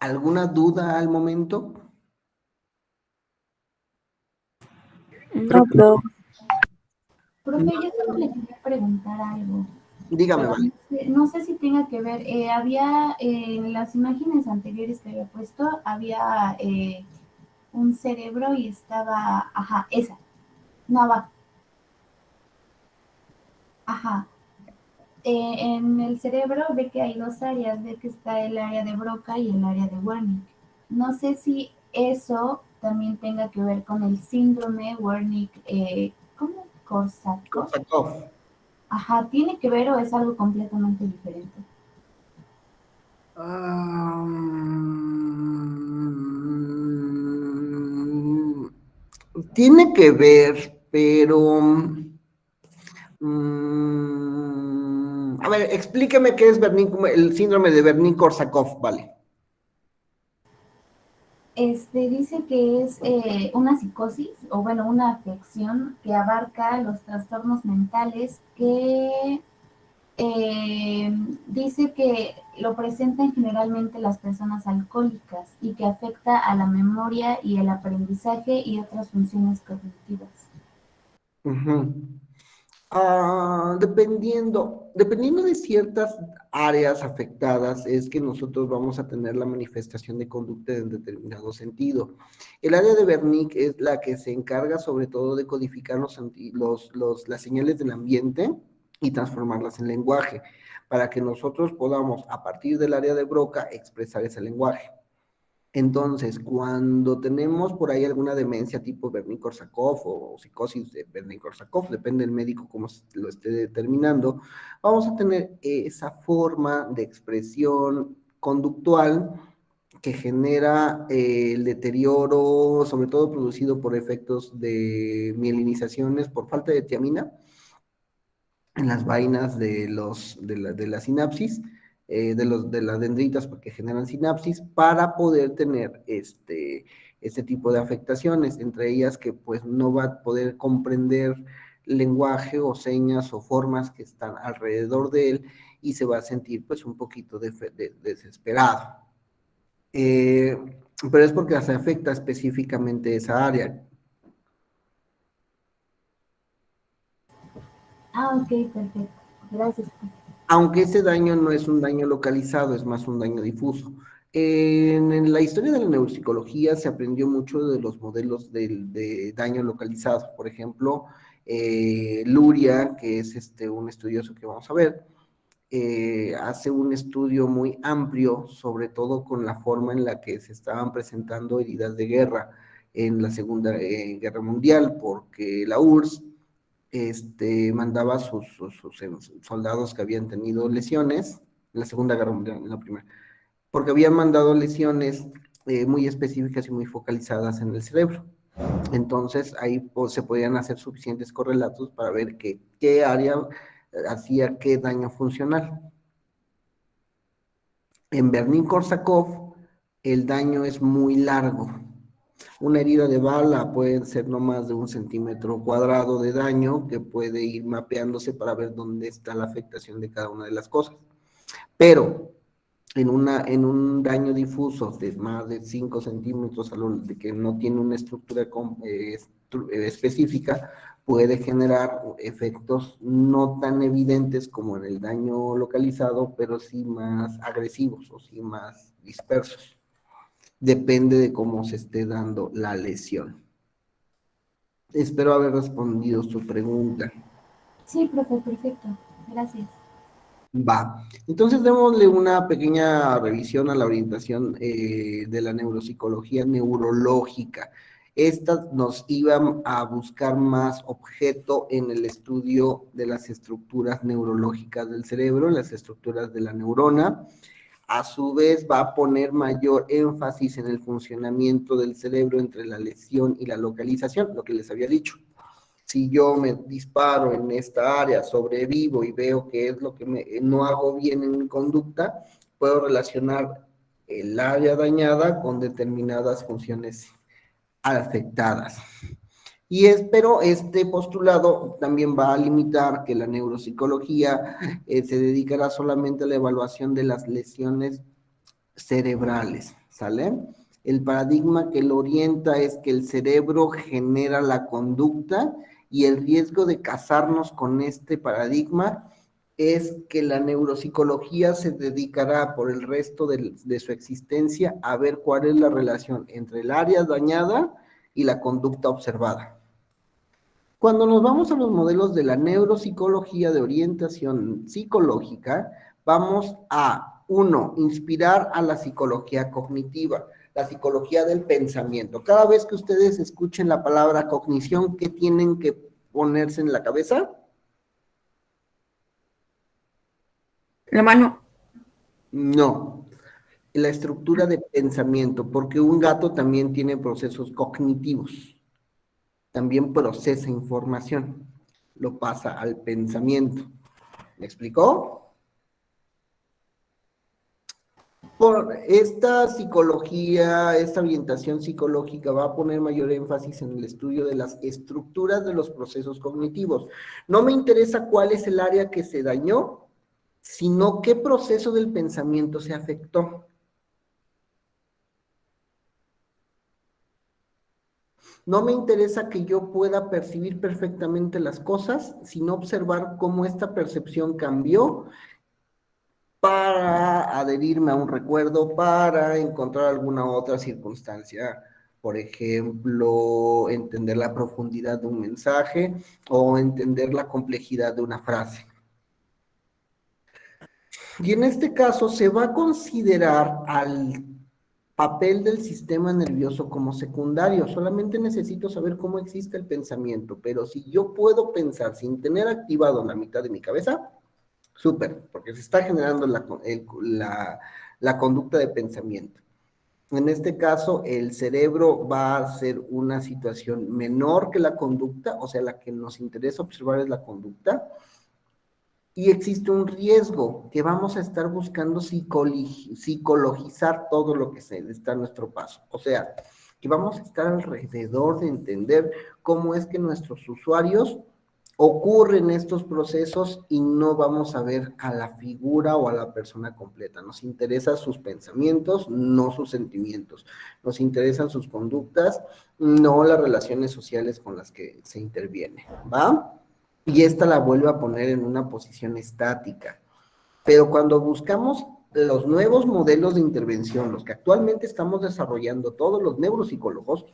¿Alguna duda al momento? No, pero Profe, yo solo le quería preguntar algo. Dígame, Pero vale. no sé si tenga que ver. Había en las imágenes anteriores que había puesto, había un cerebro y estaba, ajá, esa, no abajo, ajá. En el cerebro ve que hay dos áreas, ve que está el área de Broca y el área de Wernicke. No sé si eso también tenga que ver con el síndrome Wernicke, ¿cómo? Korsakoff. Korsakoff. Ajá, ¿tiene que ver o es algo completamente diferente? Tiene que ver, pero... a ver, explíqueme qué es el síndrome de Wernicke-Korsakoff, vale. Dice que es una psicosis, o bueno, una afección que abarca los trastornos mentales que dice que lo presentan generalmente las personas alcohólicas y que afecta a la memoria y el aprendizaje y otras funciones cognitivas. Ujú. Dependiendo de ciertas áreas afectadas, es que nosotros vamos a tener la manifestación de conducta en determinado sentido. El área de Wernicke es la que se encarga sobre todo de codificar las señales del ambiente y transformarlas en lenguaje, para que nosotros podamos, a partir del área de Broca, expresar ese lenguaje. Entonces, cuando tenemos por ahí alguna demencia tipo Wernicke-Korsakoff o psicosis de Wernicke-Korsakoff, depende del médico cómo lo esté determinando, vamos a tener esa forma de expresión conductual que genera el deterioro, sobre todo producido por efectos de mielinizaciones por falta de tiamina en las vainas de la sinapsis, de las dendritas, porque generan sinapsis, para poder tener este tipo de afectaciones, entre ellas que pues no va a poder comprender lenguaje o señas o formas que están alrededor de él y se va a sentir pues un poquito desesperado. Pero es porque se afecta específicamente esa área. Ah, ok, perfecto. Gracias. Aunque ese daño no es un daño localizado, es más un daño difuso. En la historia de la neuropsicología se aprendió mucho de los modelos de daño localizado. Por ejemplo, Luria, que es un estudioso que vamos a ver, hace un estudio muy amplio, sobre todo con la forma en la que se estaban presentando heridas de guerra en la Segunda Guerra Mundial, porque la URSS mandaba sus soldados que habían tenido lesiones en la Segunda Guerra Mundial, en la primera, porque habían mandado lesiones muy específicas y muy focalizadas en el cerebro. Entonces ahí pues, se podían hacer suficientes correlatos para ver qué área hacía qué daño funcional. En Wernicke-Korsakoff el daño es muy largo. Una herida de bala puede ser no más de 1 centímetro cuadrado de daño que puede ir mapeándose para ver dónde está la afectación de cada una de las cosas. Pero en un daño difuso de más de 5 centímetros, de que no tiene una estructura específica, puede generar efectos no tan evidentes como en el daño localizado, pero sí más agresivos o sí más dispersos. Depende de cómo se esté dando la lesión. Espero haber respondido su pregunta. Sí, profe, perfecto. Gracias. Va. Entonces démosle una pequeña revisión a la orientación de la neuropsicología neurológica. Esta nos iba a buscar más objeto en el estudio de las estructuras neurológicas del cerebro, las estructuras de la neurona. A su vez va a poner mayor énfasis en el funcionamiento del cerebro entre la lesión y la localización, lo que les había dicho. Si yo me disparo en esta área, sobrevivo y veo que es lo que no hago bien en mi conducta, puedo relacionar el área dañada con determinadas funciones afectadas. Pero este postulado también va a limitar que la neuropsicología se dedicará solamente a la evaluación de las lesiones cerebrales, ¿sale? El paradigma que lo orienta es que el cerebro genera la conducta y el riesgo de casarnos con este paradigma es que la neuropsicología se dedicará por el resto de su existencia a ver cuál es la relación entre el área dañada y la conducta observada. Cuando nos vamos a los modelos de la neuropsicología de orientación psicológica, vamos a, uno, inspirar a la psicología cognitiva, la psicología del pensamiento. Cada vez que ustedes escuchen la palabra cognición, ¿qué tienen que ponerse en la cabeza? La mano. No, la estructura de pensamiento, porque un gato también tiene procesos cognitivos, también procesa información, lo pasa al pensamiento. ¿Me explicó? Por esta psicología, esta orientación psicológica va a poner mayor énfasis en el estudio de las estructuras de los procesos cognitivos. No me interesa cuál es el área que se dañó, sino qué proceso del pensamiento se afectó. No me interesa que yo pueda percibir perfectamente las cosas, sino observar cómo esta percepción cambió para adherirme a un recuerdo, para encontrar alguna otra circunstancia. Por ejemplo, entender la profundidad de un mensaje o entender la complejidad de una frase. Y en este caso se va a considerar al papel del sistema nervioso como secundario. Solamente necesito saber cómo existe el pensamiento, pero si yo puedo pensar sin tener activado la mitad de mi cabeza, súper, porque se está generando la conducta de pensamiento. En este caso, el cerebro va a ser una situación menor que la conducta, o sea, la que nos interesa observar es la conducta, y existe un riesgo que vamos a estar buscando psicologizar todo lo que está a nuestro paso. O sea, que vamos a estar alrededor de entender cómo es que nuestros usuarios ocurren estos procesos y no vamos a ver a la figura o a la persona completa. Nos interesan sus pensamientos, no sus sentimientos. Nos interesan sus conductas, no las relaciones sociales con las que se interviene, ¿va? Y esta la vuelve a poner en una posición estática. Pero cuando buscamos los nuevos modelos de intervención, los que actualmente estamos desarrollando todos los neuropsicólogos,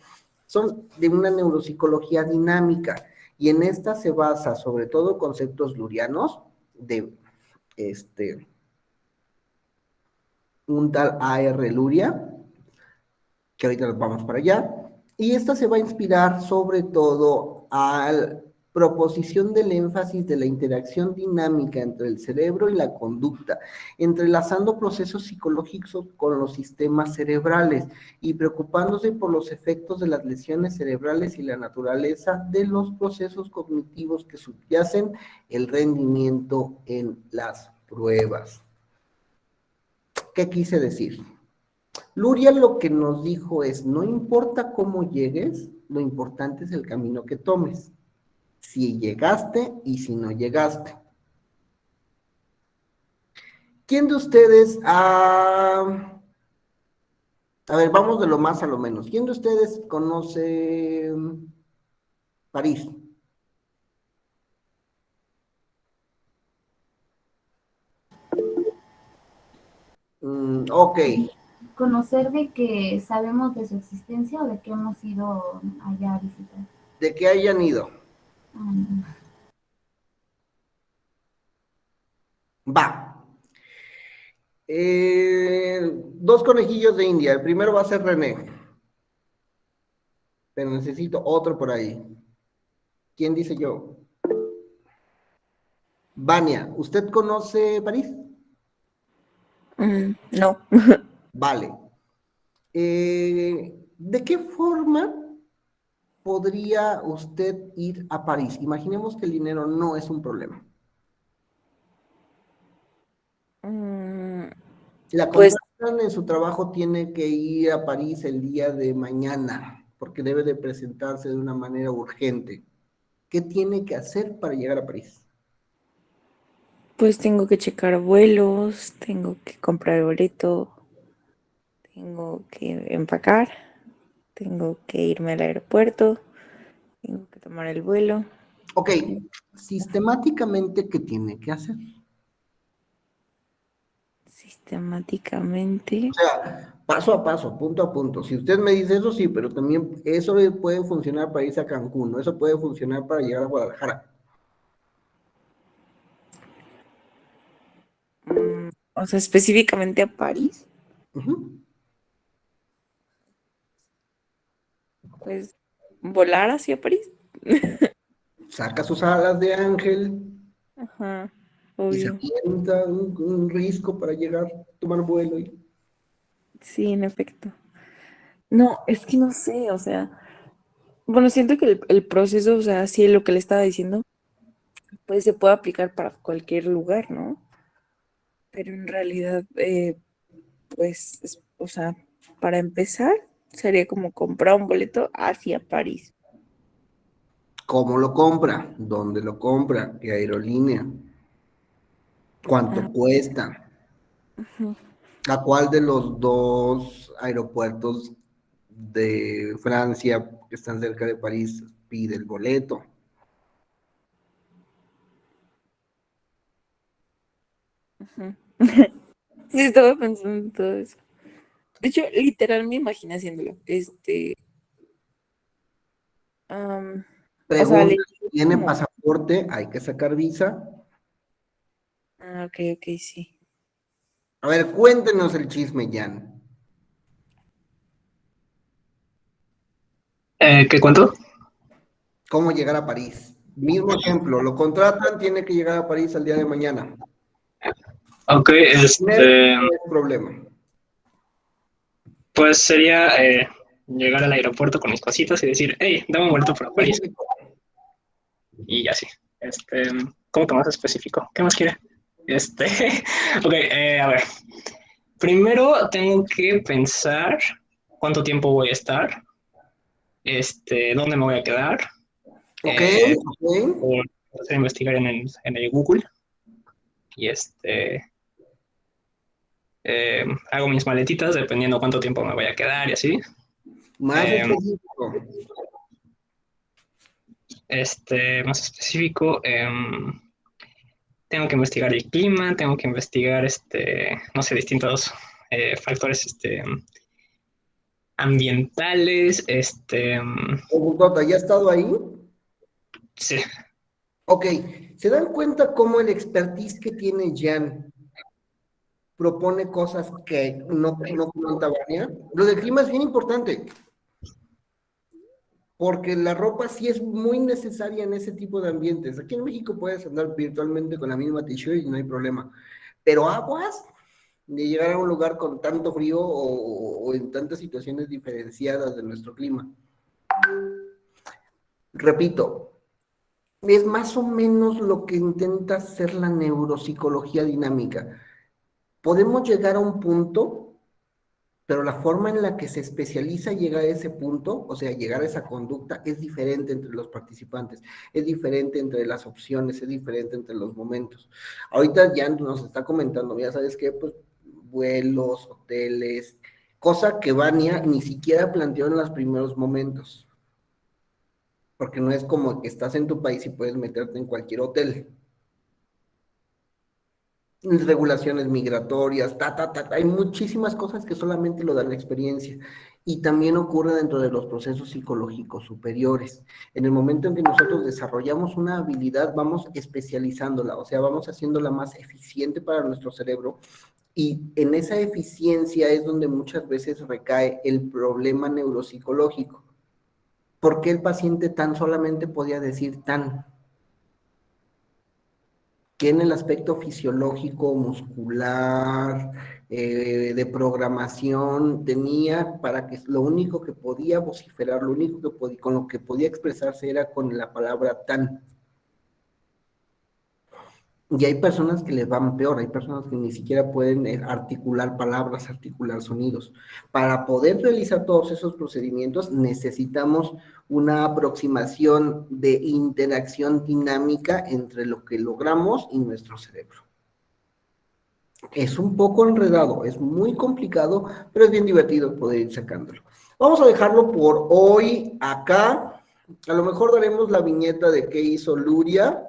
son de una neuropsicología dinámica, y en esta se basa sobre todo conceptos lurianos de un tal A.R. Luria, que ahorita vamos para allá, y esta se va a inspirar sobre todo a la proposición del énfasis de la interacción dinámica entre el cerebro y la conducta, entrelazando procesos psicológicos con los sistemas cerebrales y preocupándose por los efectos de las lesiones cerebrales y la naturaleza de los procesos cognitivos que subyacen el rendimiento en las pruebas. ¿Qué quise decir? Luria lo que nos dijo es, no importa cómo llegues, lo importante es el camino que tomes. Si llegaste y si no llegaste. ¿Quién de ustedes a ver, vamos de lo más a lo menos. ¿Quién de ustedes conoce París? Ok. ¿Conocer de que sabemos de su existencia o de que hemos ido allá a visitar? De que hayan ido. Va. Dos conejillos de India. El primero va a ser René. Pero necesito otro por ahí. ¿Quién dice yo? Vania, ¿usted conoce París? No. Vale. ¿De qué forma podría usted ir a París? Imaginemos que el dinero no es un problema. La Pues contratan en su trabajo, tiene que ir a París el día de mañana, porque debe de presentarse de una manera urgente. ¿Qué tiene que hacer para llegar a París? Pues tengo que checar vuelos, tengo que comprar boleto, tengo que empacar, tengo que irme al aeropuerto, tengo que tomar el vuelo. Ok, sistemáticamente, ¿qué tiene que hacer? Sistemáticamente. O sea, paso a paso, punto a punto. Si usted me dice eso, sí, pero también eso puede funcionar para irse a Cancún, ¿no? Eso puede funcionar para llegar a Guadalajara. O sea, específicamente a París, Ujú. pues volar hacia París. Saca sus alas de ángel Ajá, y se obvio. avienta un risco para llegar, tomar vuelo. Sí, en efecto. No, es que no sé, o sea, bueno, siento que el proceso, o sea, sí, lo que le estaba diciendo, pues se puede aplicar para cualquier lugar, ¿no? Pero en realidad, pues, o sea, para empezar, sería como comprar un boleto hacia París. ¿Cómo lo compra? ¿Dónde lo compra? ¿Qué aerolínea? ¿Cuánto Ah, cuesta? ujú. ¿A cuál de los dos aeropuertos de Francia que están cerca de París pide el boleto? Ujú. Sí, estaba pensando en todo eso. De hecho, literal me imaginé haciéndolo. Am, o sea, Pregunta, leí ¿tiene como. pasaporte? ¿Hay que sacar visa? Ah, ok, ok, sí. A ver, cuéntenos el chisme, Jan. ¿Qué cuento? ¿Cómo llegar a París? Mismo ejemplo, lo contratan, tiene que llegar a París al día de mañana. Ok, No es problema. pues sería llegar al aeropuerto con mis cositas y decir, hey, dame un vuelto para París. Y ya sí. ¿Cómo que más específico? ¿Qué más quiere? Este, ok, a ver. Primero tengo que pensar cuánto tiempo voy a estar, dónde me voy a quedar, Ok, ok. por investigar en el Google y hago mis maletitas dependiendo cuánto tiempo me voy a quedar y así. Más Eh, específico. Más específico, tengo que investigar el clima, tengo que investigar, no sé, distintos factores, ambientales, Preguntota, ¿ya ha estado ahí? sí, Ok, ¿se dan cuenta cómo el expertise que tiene Jan propone cosas que no comenta Vania? Lo del clima es bien importante, porque la ropa sí es muy necesaria en ese tipo de ambientes. Aquí en México puedes andar virtualmente con la misma t-shirt y no hay problema, pero aguas de llegar a un lugar con tanto frío o en tantas situaciones diferenciadas de nuestro clima. Repito, es más o menos lo que intenta hacer la neuropsicología dinámica. Podemos llegar a un punto, pero la forma en la que se especializa llegar a ese punto, o sea, llegar a esa conducta, es diferente entre los participantes, es diferente entre las opciones, es diferente entre los momentos. Ahorita ya nos está comentando, ya sabes qué, pues vuelos, hoteles, cosa que Vania ni siquiera planteó en los primeros momentos, porque no es como que estás en tu país y puedes meterte en cualquier hotel. Regulaciones migratorias, hay muchísimas cosas que solamente lo da la experiencia. Y también ocurre dentro de los procesos psicológicos superiores. En el momento en que nosotros desarrollamos una habilidad, vamos especializándola, o sea, vamos haciéndola más eficiente para nuestro cerebro. Y en esa eficiencia es donde muchas veces recae el problema neuropsicológico. ¿Por qué el paciente tan solamente podía decir tan? Que en el aspecto fisiológico, muscular, de programación, tenía para que lo único que podía vociferar, lo único que podía, con lo que podía expresarse era con la palabra tan. Y hay personas que les van peor, hay personas que ni siquiera pueden articular palabras, articular sonidos. Para poder realizar todos esos procedimientos necesitamos una aproximación de interacción dinámica entre lo que logramos y nuestro cerebro. Es un poco enredado, es muy complicado, pero es bien divertido poder ir sacándolo. Vamos a dejarlo por hoy acá. A lo mejor daremos la viñeta de qué hizo Luria.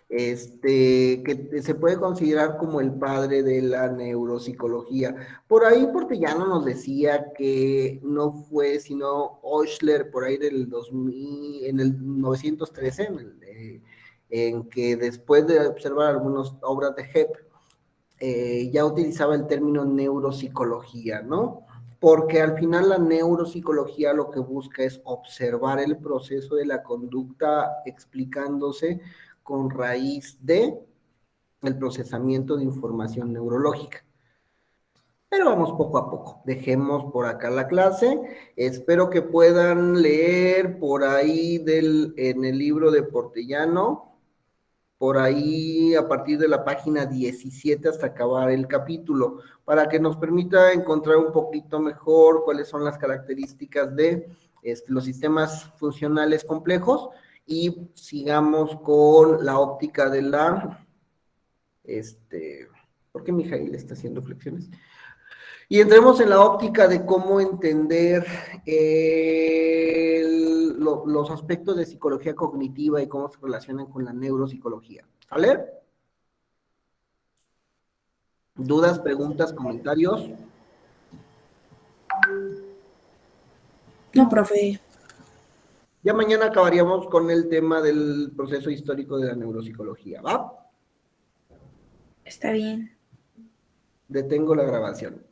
Que se puede considerar como el padre de la neuropsicología. Por ahí Portellano nos decía que no fue sino Oechsler por ahí del 2000, en el 913, en que después de observar algunas obras de Hebb, ya utilizaba el término neuropsicología, ¿no? Porque al final la neuropsicología lo que busca es observar el proceso de la conducta explicándose con raíz de el procesamiento de información neurológica. Pero vamos poco a poco. Dejemos por acá la clase. Espero que puedan leer por ahí en el libro de Portellano, por ahí a partir de la página 17 hasta acabar el capítulo, para que nos permita encontrar un poquito mejor cuáles son las características de los sistemas funcionales complejos y sigamos con la óptica de la, ¿por qué Mijail está haciendo flexiones? Y entremos en la óptica de cómo entender los aspectos de psicología cognitiva y cómo se relacionan con la neuropsicología. ¿Vale? ¿Dudas, preguntas, comentarios? No, profe. Ya mañana acabaríamos con el tema del proceso histórico de la neuropsicología, ¿va? Está bien. Detengo la grabación.